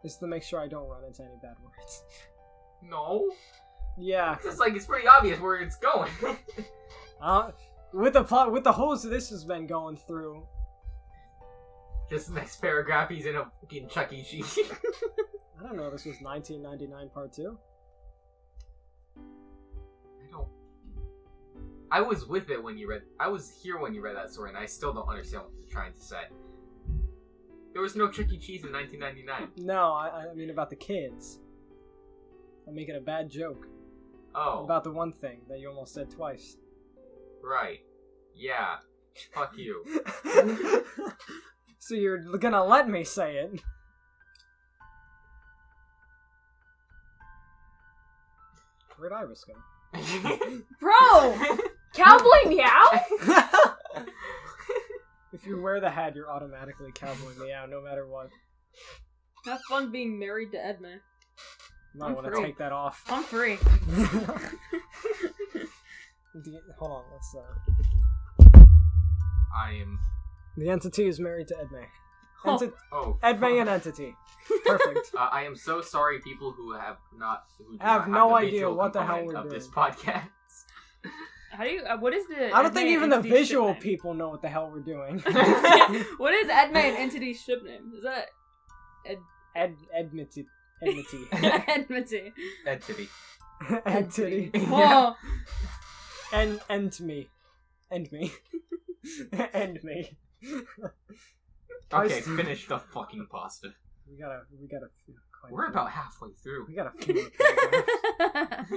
Just to make sure I don't run into any bad words. No. Yeah. It's pretty obvious where it's going. With the holes this has been going through. This next paragraph, he's in a fucking Chuck E. Cheese. I don't know. This was 1999 Part 2. I was with it when you read. I was here when you read that story, and I still don't understand what you're trying to say. There was no Chuck E. Cheese in 1999. No, I mean about the kids. I'm making a bad joke Oh, about the one thing that you almost said twice. right. Yeah. Fuck you. So you're gonna let me say it? Where'd Iris go? Bro! Cowboy Meow? If you wear the hat, you're automatically Cowboy Meow, no matter what. Have fun being married to Edme. You might I'm want to free. take that off. I'm free. Hold on, let's I am. The entity is married to Edme. Oh. Oh. Edme fuck. and entity. Perfect. I am so sorry, people who do have not no the idea visual what the hell component we're of this doing. podcast. How do you, what is the I don't think Edme even the entity visual ship name? people know what the hell we're doing. What is Edme and Entity's ship name? Is that Enmity. Enmity? Entity. Entity. Oh, Ent me. End me. End me. Okay, finish the fucking pasta. We gotta. We're about halfway through. We got a few more paragraphs.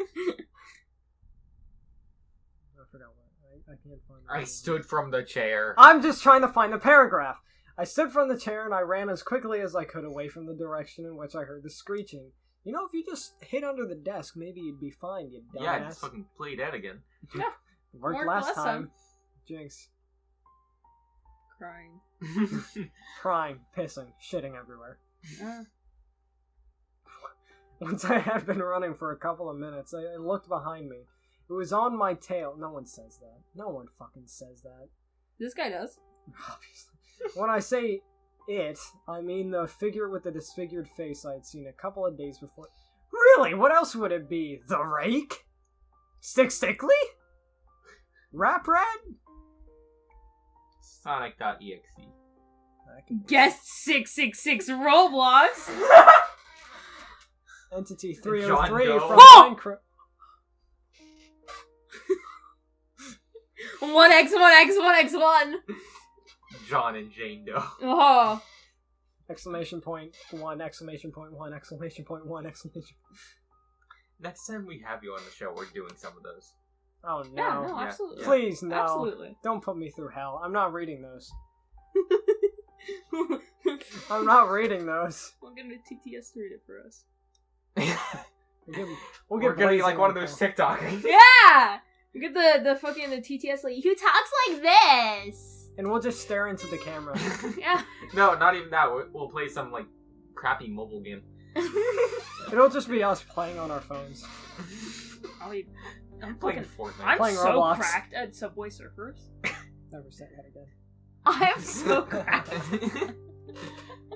I forgot what. I can't find. I stood from the chair. I'm just trying to find the paragraph. I stood from the chair and I ran as quickly as I could away from the direction in which I heard the screeching. You know, if you just hit under the desk, maybe you'd be fine, you dumbass. Yeah, I just fucking play dead again. Yeah. Worked last time. Jinx. Crying. Crying, pissing, shitting everywhere. Once I had been running for a couple of minutes, I looked behind me. It was on my tail. No one says that. No one fucking says that. This guy does. Obviously. When I say it, I mean the figure with the disfigured face I had seen a couple of days before. Really? What else would it be? The Rake? Stickly? Rap Rat? Sonic.exe. Guest 666 Roblox. Entity 303 John from Doe. Minecraft. 1x1x1x1. John and Jane Doe. Oh. Exclamation point 1, exclamation point 1, exclamation point 1, exclamation. Next time we have you on the show, we're doing some of those. Oh no. Yeah, no, Yeah. absolutely. Please, no. Absolutely. Don't put me through hell. I'm not reading those. I'm not reading those. We'll get a TTS to read it for us. We'll We're gonna be Blazing like one of on those the TikTokers. Yeah! We get the fucking the TTS like, who talks like this? And we'll just stare into the camera. Yeah. No, not even that. We'll play some, like, crappy mobile game. It'll just be us playing on our phones. I'm Playing fucking... Fortnite. I'm Playing so Roblox. cracked at Subway Surfers. Never say that again. I am so cracked.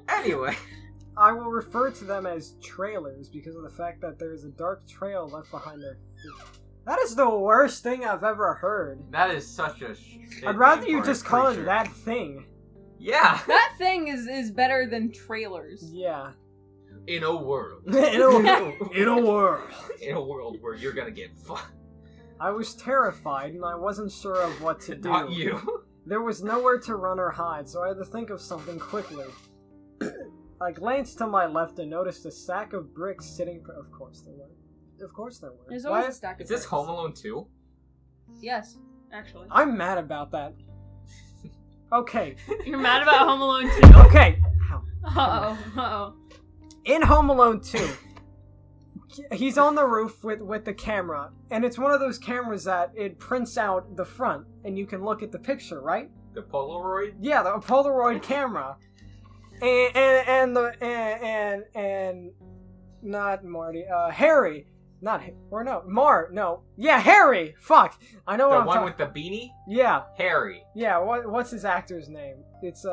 Anyway. I will refer to them as trailers because of the fact that there is a dark trail left behind their feet. That is the worst thing I've ever heard. That is such a shit I'd rather name you for a just call it creature. that thing. Yeah. That thing is better than trailers. Yeah. In a world. in a world. In a world where you're gonna get fucked. I was terrified and I wasn't sure of what to do. Not you. There was nowhere to run or hide, so I had to think of something quickly. I glanced to my left and noticed a stack of bricks sitting... Of course there were. Of course there were. There's always Why- a stack of Is this bricks. Home Alone 2? Yes, actually. I'm mad about that. Okay. You're mad about Home Alone 2? Okay. Ow. Uh-oh. Uh-oh. In Home Alone 2, he's on the roof with the camera, and it's one of those cameras that it prints out the front, and you can look at the picture, right? The Polaroid? Yeah, the Polaroid camera. And not Marty, Harry. Not, or no, no. Yeah, Harry! Fuck! I know what The I'm one talking... with the beanie? Yeah, Harry. yeah, what's his actor's name? It's,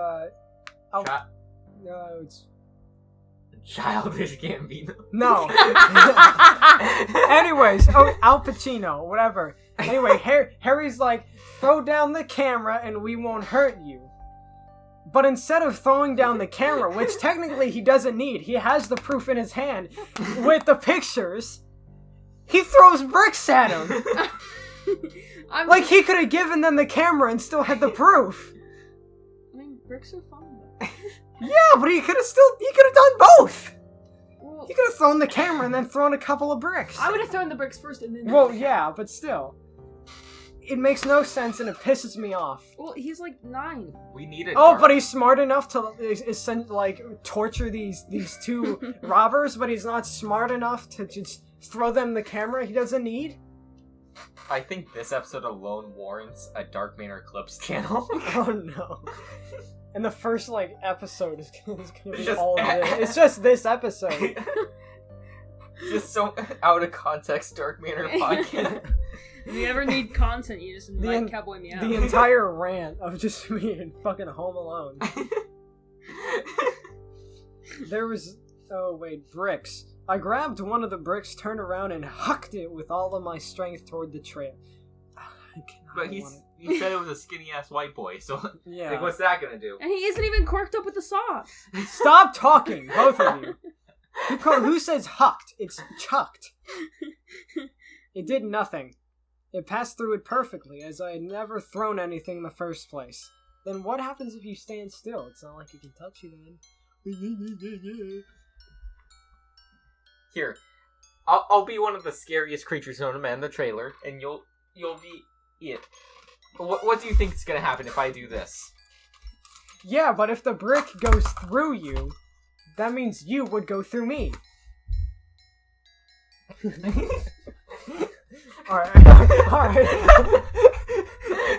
it's... Childish Gambino. No. Anyways, Al Pacino, whatever. Anyway, Harry's like, throw down the camera and we won't hurt you. But instead of throwing down the camera, which technically he doesn't need, he has the proof in his hand with the pictures, he throws bricks at him. Like he could have given them the camera and still had the proof. I mean, bricks are fun, though. Yeah, but he could have done both. Well, He could have thrown the camera and then thrown a couple of bricks. I would have thrown the bricks first and then... Well, yeah, but still. It makes no sense and it pisses me off. Well, he's like 9. We need a Oh, dark- but he's smart enough to torture these two robbers, but he's not smart enough to just throw them the camera he doesn't need? I think this episode alone warrants a Dark Manor Clips channel. Oh no. And the first, episode is gonna be Just- all this. It's just this episode. Just so out of context Dark Manor podcast. If you ever need content, you just invite The CowboyMeow. The entire rant of just me and fucking Home Alone. There was... Oh, wait, bricks. I grabbed one of the bricks, turned around, and hucked it with all of my strength toward the trail. But he said it was a skinny ass white boy, so Yeah. like, what's that gonna do? And he isn't even corked up with the sauce. Stop talking, both of you. Who says hucked? It's chucked. It did nothing. It passed through it perfectly, as I had never thrown anything in the first place. Then what happens if you stand still? It's not like it can touch you then. Here, I'll be one of the scariest creatures known to man in the trailer, and you'll be it. What do you think is gonna happen if I do this? Yeah, but if the brick goes through you, that means you would go through me. Alright.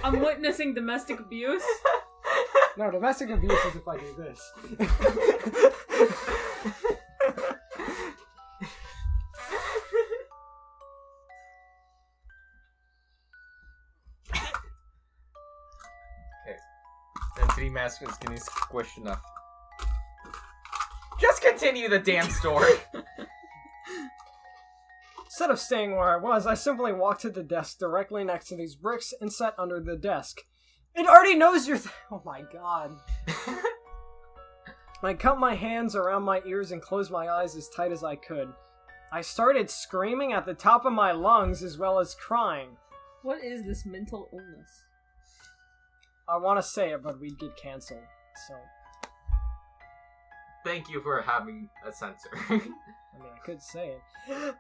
I'm witnessing domestic abuse. No, domestic abuse is if I do this. Okay. Density mask is getting squished enough. Just continue the damn story. Instead of staying where I was, I simply walked to the desk directly next to these bricks and sat under the desk. It already knows you're oh my god. I cupped my hands around my ears and closed my eyes as tight as I could. I started screaming at the top of my lungs as well as crying. What is this mental illness? I want to say it, but we'd get canceled, so... Thank you for having a censor. I mean, I could say it.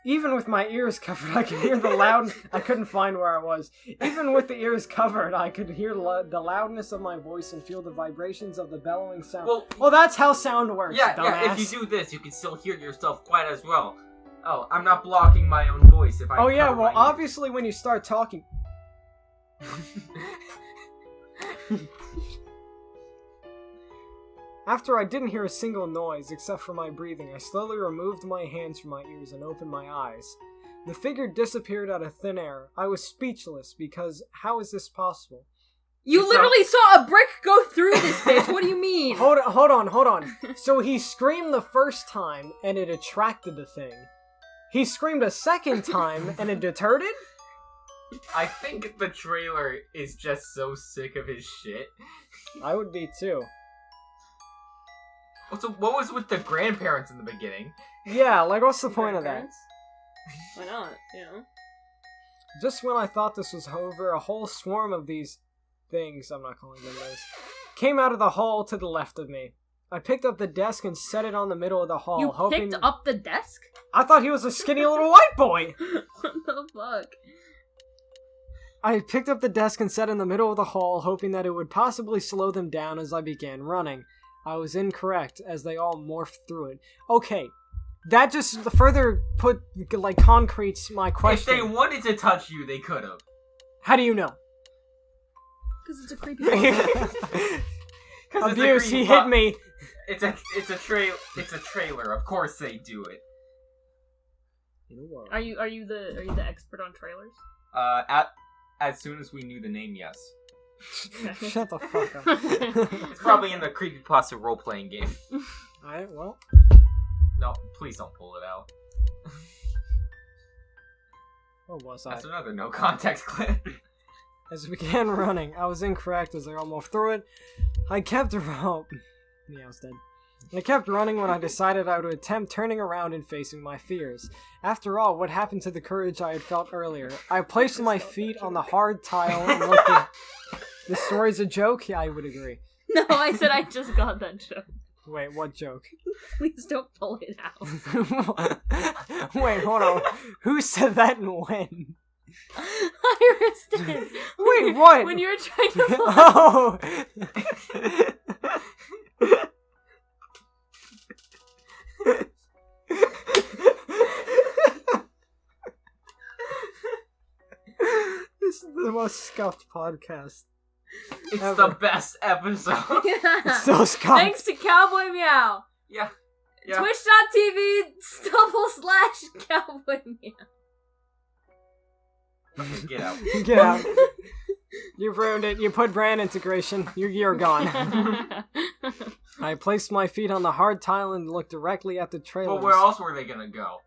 Even with my ears covered, I could hear the loud... I couldn't find where I was. Even with the ears covered, I could hear the loudness of my voice and feel the vibrations of the bellowing sound. Well, that's how sound works, dumbass. Yeah, if you do this, you can still hear yourself quite as well. Oh, I'm not blocking my own voice if I Oh yeah, well, obviously when you start talking... After I didn't hear a single noise except for my breathing, I slowly removed my hands from my ears and opened my eyes. The figure disappeared out of thin air. I was speechless because how is this possible? You literally saw a brick go through this bitch. What do you mean? Hold on. So he screamed the first time and it attracted the thing. He screamed a second time and it deterred it? I think the trailer is just so sick of his shit. I would be too. So what was with the grandparents in the beginning? Yeah, like what's the point of that? Why not, you know? Just when I thought this was over, a whole swarm of these things, I'm not calling them those, came out of the hall to the left of me. I picked up the desk and set it on the middle of the hall, You picked up the desk? I thought he was a skinny little white boy! What the fuck? I picked up the desk and set it in the middle of the hall, hoping that it would possibly slow them down as I began running. I was incorrect, as they all morphed through it. Okay, that just further put, like, concretes my question. If they wanted to touch you, they could have. How do you know? Because it's a creepy monster. Abuse, he hit me! It's a trailer, of course they do it. Are you the expert on trailers? As soon as we knew the name, yes. Shut the fuck up. It's probably in the creepypasta role-playing game. Alright, well. No, please don't pull it out. Where was That's another no context clip. As we began running, I was incorrect as I almost threw it. I kept Meow's dead. I kept running when I decided I would attempt turning around and facing my fears. After all, what happened to the courage I had felt earlier? I placed my feet on the hard tile and looked at... The story's a joke? Yeah, I would agree. No, I said I just got that joke. Wait, what joke? Please don't pull it out. Wait, hold on. Who said that and when? Iris did. Wait, what? When you were trying to pull Oh! This is the most scuffed podcast. It's ever. the best episode. It's so scuffed. Thanks to CowboyMeow. Yeah. Twitch.tv/CowboyMeow. Okay, get out. Get out. You've ruined it. You put brand integration. You're gone. I placed my feet on the hard tile and looked directly at the trailers. But where else were they gonna go?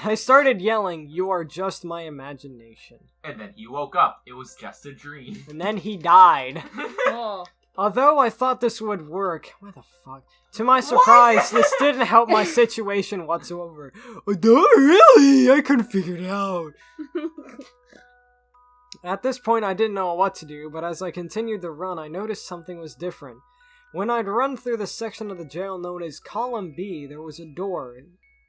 I started yelling, "You are just my imagination." And then he woke up. It was just a dream. And then he died. Oh. Although I thought this would work, what the fuck? To my surprise, this didn't help my situation whatsoever. Oh, really? I couldn't figure it out. At this point, I didn't know what to do, but as I continued the run, I noticed something was different. When I'd run through the section of the jail known as Column B, there was a door.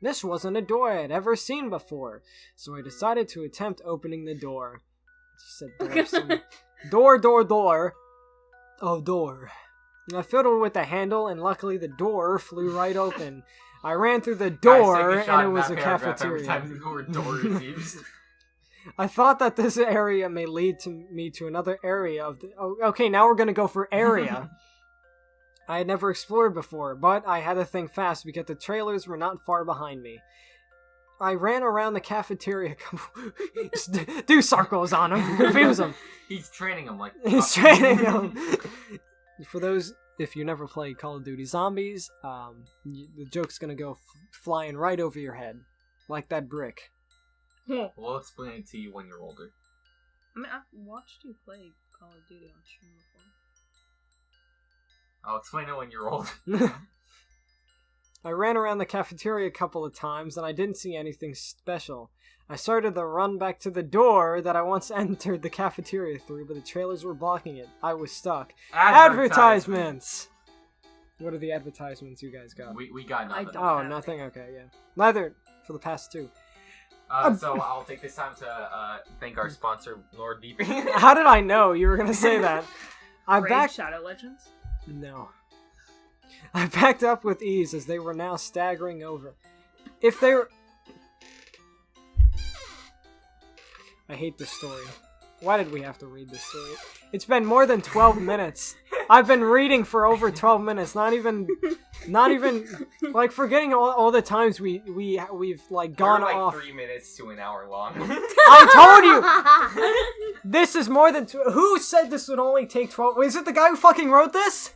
This wasn't a door I had ever seen before, so I decided to attempt opening the door. She said door, door. Oh, door. I fiddled with the handle, and luckily the door flew right open. I ran through the door, and it was a cafeteria. Every time the word door is used. I thought that this area may lead me to another area of the... Oh, okay, now we're gonna go for area. I had never explored before, but I had to think fast because the trailers were not far behind me. I ran around the cafeteria. Do circles on him. Confuse him. He's training him like... He's training him. For those, if you never played Call of Duty Zombies, the joke's gonna go flying right over your head. Like that brick. We'll explain it to you when you're older. I mean, I've watched you play Call of Duty on stream before. I'll explain it when you're older. I ran around the cafeteria a couple of times, and I didn't see anything special. I started to run back to the door that I once entered the cafeteria through, but the trailers were blocking it. I was stuck. Advertisements! What are the advertisements you guys got? We got nothing. Oh, nothing? Okay, yeah. Neither for the past two. So I'll take this time to thank our sponsor, Lord Deeping. How did I know you were going to say that? Shadow Legends? No. I backed up with ease as they were now staggering over. If they were... I hate this story. Why did we have to read this story? It's been more than 12 minutes. I've been reading for over 12 minutes. Not even, like, forgetting all the times we've like gone We're like off. 3 minutes to an hour long. I told you! This is more than who said this would only take 12? Is it the guy who fucking wrote this?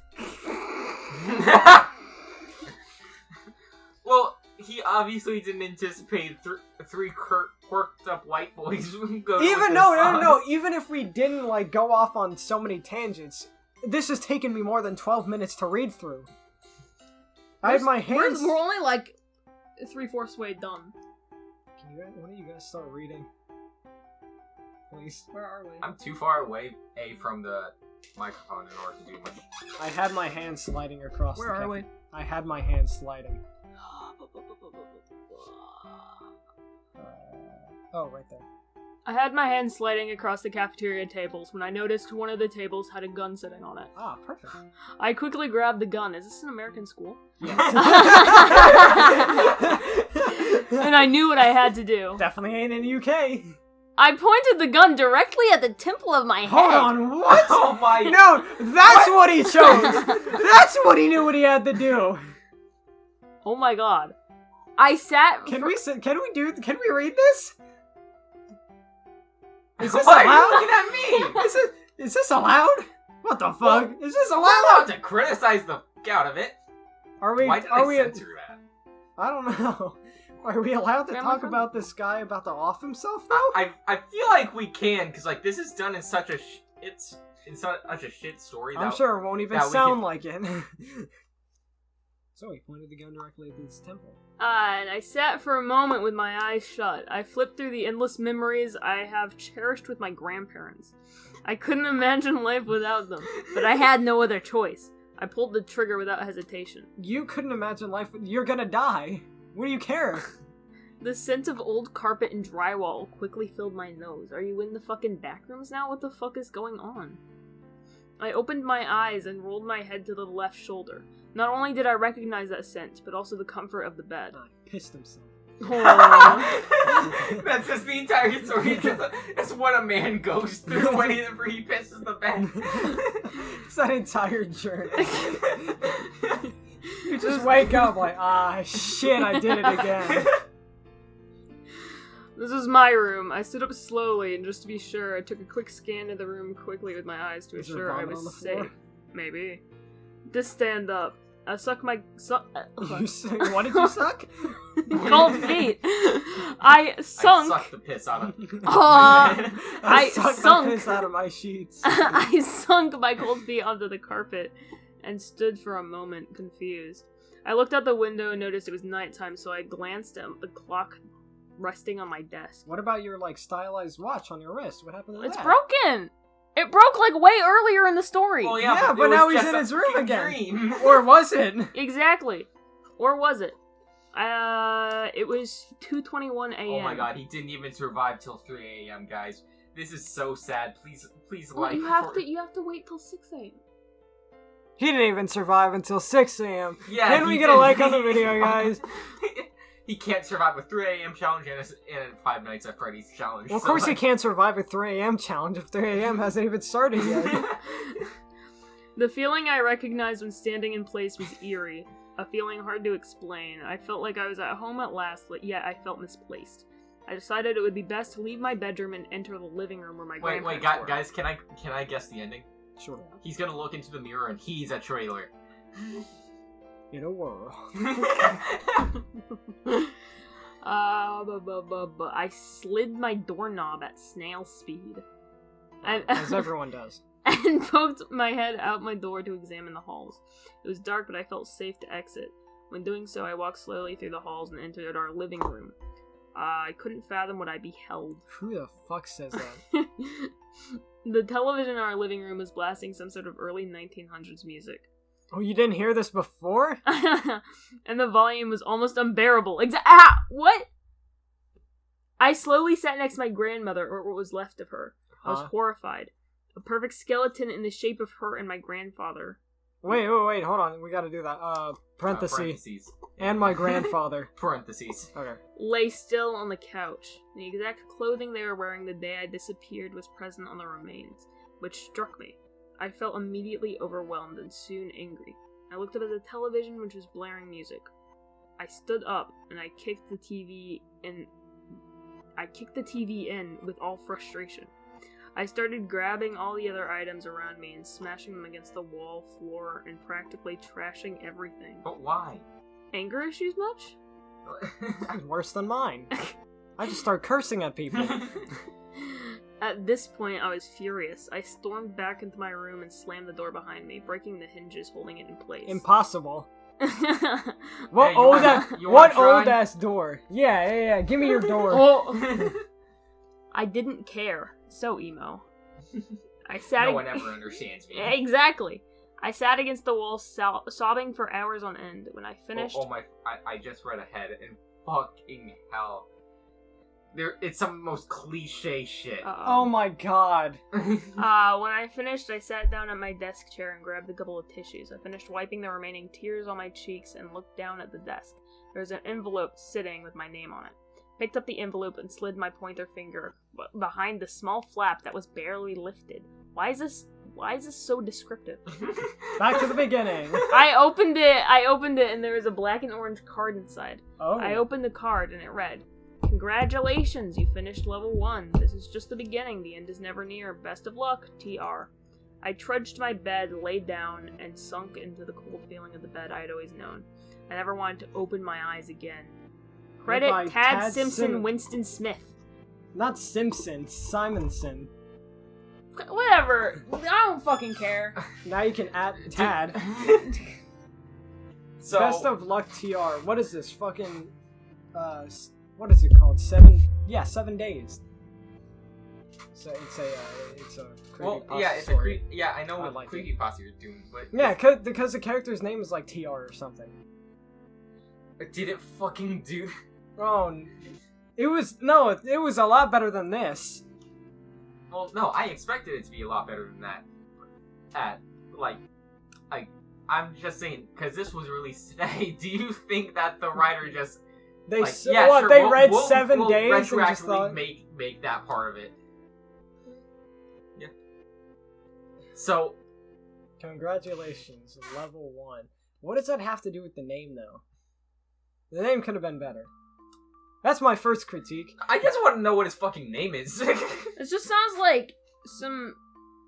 Well, he obviously didn't anticipate three quirked up white boys go. No. Even if we didn't like go off on so many tangents, this has taken me more than 12 minutes to read through. I had my hands. We're only like 3/4 way done. Why don't you guys start reading? Please. Where are we? I'm too far away, from the microphone in order to do much. I had my hand sliding across. Where are we? I had my hand sliding. Oh, right there. I had my hand sliding across the cafeteria tables when I noticed one of the tables had a gun sitting on it. Ah, perfect. I quickly grabbed the gun. Is this an American school? Yes. And I knew what I had to do. Definitely ain't in the UK. I pointed the gun directly at the temple of my head. Hold on, what? Oh my... No, that's what he chose! That's what he knew what he had to do! Oh my god. I sat... Can we read this? Is this Why allowed? are you looking at me? Is this allowed? What the fuck? Is this We're allowed? allowed to criticize the fuck out of it. Why did they censor that? I don't know. Are we allowed to talk about this guy about to off himself though? I feel like we can, because like this is done in such a such a shit story. I'm sure it won't even sound like it. So he pointed the gun directly at his temple. And I sat for a moment with my eyes shut. I flipped through the endless memories I have cherished with my grandparents. I couldn't imagine life without them, but I had no other choice. I pulled the trigger without hesitation. You couldn't imagine life. You're gonna die. What do you care? The scent of old carpet and drywall quickly filled my nose. Are you in the fucking backrooms now? What the fuck is going on? I opened my eyes and rolled my head to the left shoulder. Not only did I recognize that scent, but also the comfort of the bed. He pissed himself. That's just the entire story. That's what a man goes through whenever he pisses the bed. It's that entire journey. You just wake up like, shit, I did it again. This is my room. I stood up slowly, and just to be sure, I took a quick scan of the room quickly with my eyes to ensure I was safe. Maybe. To stand up. I sucked my... What did you suck? Cold feet. I sunk. I sucked the piss out of I sucked sunk. the piss out of my sheets. I sunk my cold feet onto the carpet and stood for a moment, confused. I looked out the window and noticed it was nighttime, so I glanced at the clock resting on my desk. What about your, stylized watch on your wrist? What happened to It's that? broken! It broke, way earlier in the story! Well, Yeah, it but was now he's just in a his room fucking again. dream. Or was it? Exactly. Or was it? It was 2:21 a.m. Oh my god, he didn't even survive till 3 a.m., guys. This is so sad. Please, Well, like... you have to wait till 6 a.m. He didn't even survive until 6 a.m. Yeah, Can we he get a did. like on the video, guys? He can't survive a 3 a.m. challenge and a 5 Nights at Freddy's challenge. Well, of so, course he can't survive a 3 a.m. challenge if 3 a.m. hasn't even started yet. The feeling I recognized when standing in place was eerie. A feeling hard to explain. I felt like I was at home at last, yet I felt misplaced. I decided it would be best to leave my bedroom and enter the living room where my grandparents were. guys, can I guess the ending? Sure. He's gonna look into the mirror and he's a trailer. In a world. I slid my doorknob at snail speed. As everyone does. And poked my head out my door to examine the halls. It was dark, but I felt safe to exit. When doing so, I walked slowly through the halls and entered our living room. I couldn't fathom what I beheld. Who the fuck says that? The television in our living room was blasting some sort of early 1900s music. Oh, you didn't hear this before? And the volume was almost unbearable. What? I slowly sat next to my grandmother, or what was left of her. I was horrified. A perfect skeleton in the shape of her and my grandfather. Wait, hold on. We gotta do that. Parentheses. And my grandfather. Parentheses. Okay. Lay still on the couch. The exact clothing they were wearing the day I disappeared was present on the remains, which struck me. I felt immediately overwhelmed and soon angry. I looked up at the television, which was blaring music. I stood up and I kicked the TV in with all frustration. I started grabbing all the other items around me and smashing them against the wall, floor, and practically trashing everything. But why? Anger issues much? Worse than mine. I just start cursing at people. At this point, I was furious. I stormed back into my room and slammed the door behind me, breaking the hinges holding it in place. Impossible. What old ass door? Yeah. Give me your door. Oh. I didn't care. So emo. I sat. No one ever understands me. Exactly. I sat against the wall, sobbing for hours on end. When I finished, I just read ahead, and fucking hell, it's some of the most cliche shit. Oh my god. When I finished, I sat down at my desk chair and grabbed a couple of tissues. I finished wiping the remaining tears on my cheeks and looked down at the desk. There was an envelope sitting with my name on it. Picked up the envelope and slid my pointer finger behind the small flap that was barely lifted. Why is this so descriptive? Back to the beginning. I opened it, and there was a black and orange card inside. Oh. I opened the card, and it read, "Congratulations, you finished level 1. This is just the beginning. The end is never near. Best of luck, TR." I trudged to my bed, laid down, and sunk into the cold feeling of the bed I had always known. I never wanted to open my eyes again. Credit Tad Simpson Winston Smith. Not Simpson, Simonson. Whatever. I don't fucking care. Now you can add Tad. So, Best of luck, TR. What is this? Fucking, what is it called? 7 days. So it's a creepypasta I know what creepypasta you're doing, but yeah, because the character's name is like TR or something. Did it fucking do? Oh, it was a lot better than this. Well, no, I expected it to be a lot better than that. I'm just saying, because this was released today. Do you think that the writer just they read 7 days and just thought make that part of it? Yeah. So, congratulations, level 1. What does that have to do with the name, though? The name could have been better. That's my first critique. I just want to know what his fucking name is. It just sounds like some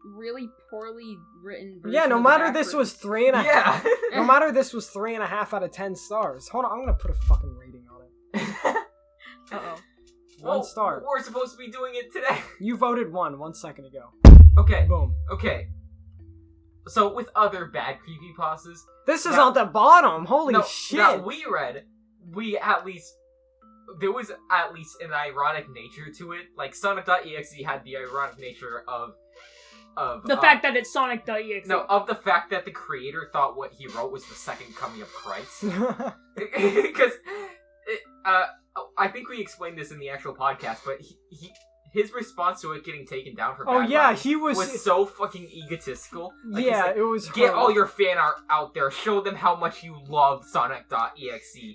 really poorly written version. Yeah, no of matter this was 3.5. Yeah. No matter this was 3.5 out of 10 stars. Hold on, I'm gonna put a fucking rating on it. Uh-oh. 1 star. We're supposed to be doing it today. You voted 1 second ago. Okay. Boom. Okay. So with other bad creepypastas, This is on the bottom. Holy shit. that we read, there was at least an ironic nature to it. Like Sonic.exe had the ironic nature of the fact that it's Sonic.exe. No, of the fact that the creator thought what he wrote was the second coming of Christ. Because I think we explained this in the actual podcast, but his response to it getting taken down for bad writing he was so fucking egotistical. Like, yeah, it was. Get all your fan art out there. Show them how much you love Sonic.exe.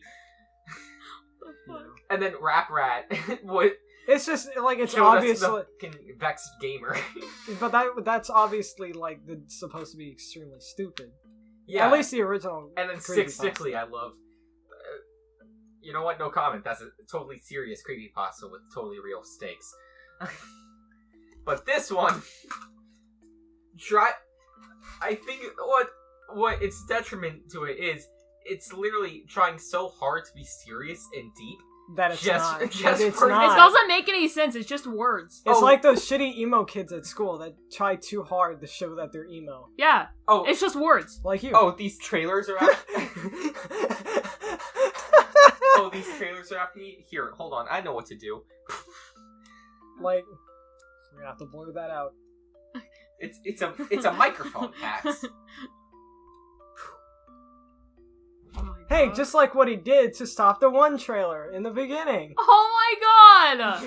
And then Rap Rat would. It's just like it's obviously fucking vexed gamer. But that's obviously like supposed to be extremely stupid. Yeah. At least the original. And then Stickly, I love. You know what? No comment. That's a totally serious creepypasta with totally real stakes. But this one, I think what its detriment to it is, it's literally trying so hard to be serious and deep. That it's not. It doesn't make any sense. It's just words. It's like those shitty emo kids at school that try too hard to show that they're emo. Yeah. Oh, it's just words. Like you. Oh, these trailers are out. Oh, these trailers are after me. Here, hold on. I know what to do. Like, we're gonna have to blur that out. It's a microphone, Pax. Hey, just like what he did to stop the 1 trailer in the beginning. Oh my god!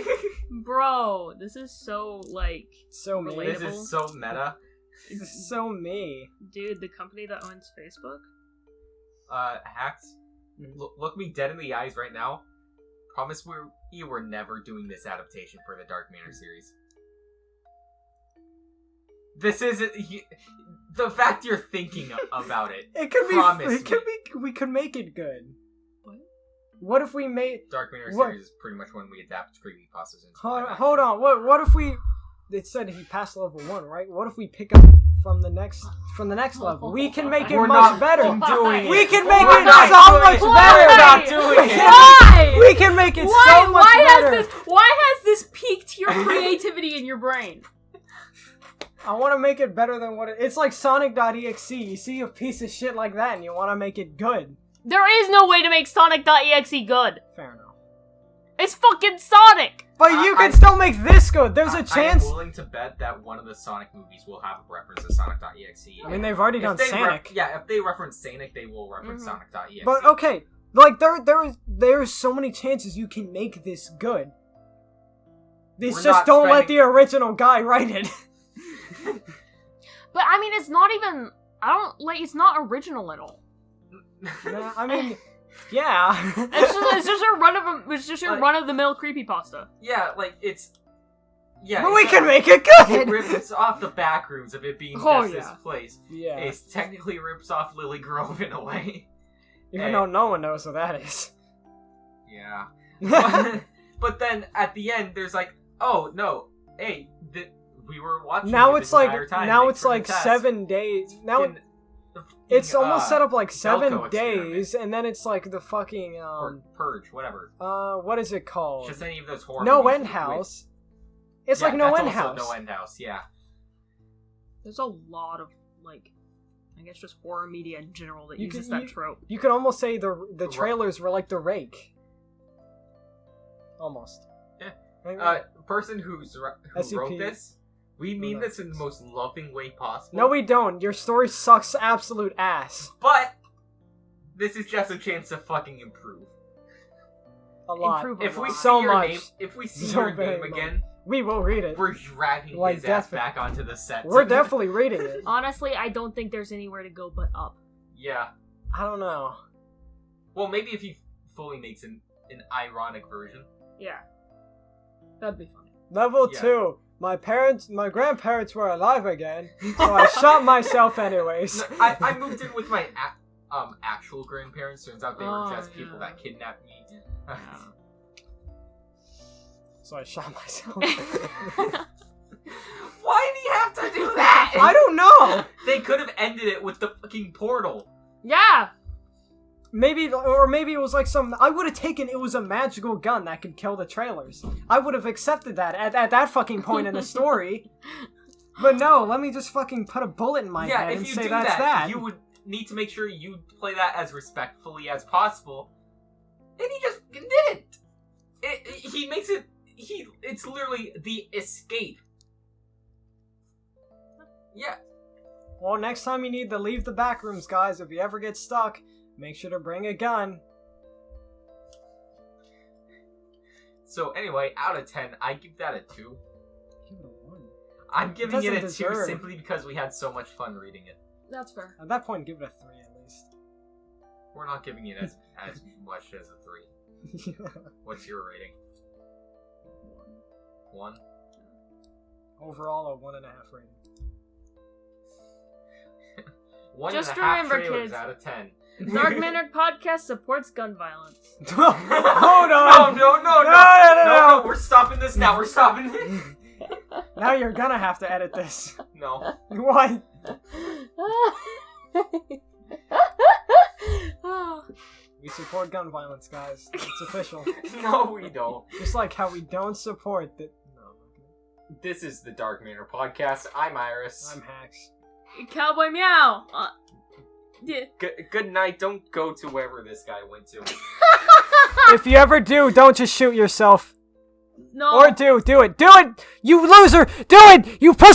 Bro, this is so, so me. relatable. This is so meta. This is so me. Dude, the company that owns Facebook? Hacks, look me dead in the eyes right now. Promise you were never doing this adaptation for the Dark Manor series. This isn't... The fact you're thinking about it. It could Promise be. We could make it good. What if we made Dark Manor series is pretty much when we adapt creepypastas into Hold on. What if we? It said he passed level 1, right? What if we pick up from the next level? We can make it much better. We can make it so much better. We're not doing it. Why? We can make it so much better. Why has this piqued your creativity in your brain? I want to make it better than what it's like Sonic.exe. You see a piece of shit like that and you want to make it good. There is no way to make Sonic.exe good. Fair enough. It's fucking Sonic! But you can still make this good. There's a chance. I'm willing to bet that one of the Sonic movies will have a reference to Sonic.exe. I mean, they've already done Sonic. If they reference Sonic, they will reference Sonic.exe. But okay, like there's so many chances you can make this good. It's just don't let the original guy write it. But I mean, it's not even. It's not original at all. I mean, yeah. it's just your run of the mill creepypasta. Yeah, it's. Yeah, but we can make it good. It rips off the back rooms of it being this place. Yeah, it technically rips off Lily Grove in a way. Even though no one knows what that is. Yeah. But then at the end, there's oh no, hey, we were watching. Now it's like 7 days. Now it's almost set up like 7 days, and then it's like the fucking or Purge, whatever. What is it called? Just any of those horror. No End House. It's like No End House. No End House, yeah. There's a lot of I guess just horror media in general that uses that trope. You could almost say the trailers were like The Rake. Almost. Yeah. Person who wrote this, we mean this in the most loving way possible. No, we don't. Your story sucks absolute ass. But this is just a chance to fucking improve. A lot. If we see your name again, we will read it. We're dragging his ass back onto the set. We're definitely reading it. Honestly, I don't think there's anywhere to go but up. Yeah. I don't know. Well, maybe if he fully makes an ironic version. Yeah. That'd be funny. Level 2. My grandparents were alive again, so I shot myself anyways. No, I moved in with my actual grandparents. Turns out they were just people that kidnapped me. So I shot myself. Why did he have to do that? I don't know. They could have ended it with the fucking portal. Yeah. Maybe it was like I would have taken it was a magical gun that could kill the trailers. I would have accepted that at that fucking point in the story. But no, let me just fucking put a bullet in my head and say that's that. You would need to make sure you play that as respectfully as possible. And he just didn't. He makes it... It's literally the escape. Yeah. Well, next time you need to leave the back rooms, guys, if you ever get stuck, make sure to bring a gun. So anyway, out of 10, I give that a 2. Give it a 1. I'm giving it a 2 deserve. simply because we had so much fun reading it. That's fair. At that point, give it a 3 at least. We're not giving it as much as a 3. What's your rating? 1? Overall, a 1.5 rating. 1.5 Just remember, trailers kids. out of 10. Dark Manor podcast supports gun violence. Hold on! No, we're stopping this now. We're stopping this. Now you're gonna have to edit this. No. Why? We support gun violence, guys. It's official. No, we don't. Just like how we don't support the... No, okay. This is the Dark Manor podcast. I'm Iris. I'm Hax. CowboyMeow. Yeah. Good night. Don't go to wherever this guy went to. If you ever do, don't just shoot yourself. No. Or do it. Do it! You loser! Do it! You pussy!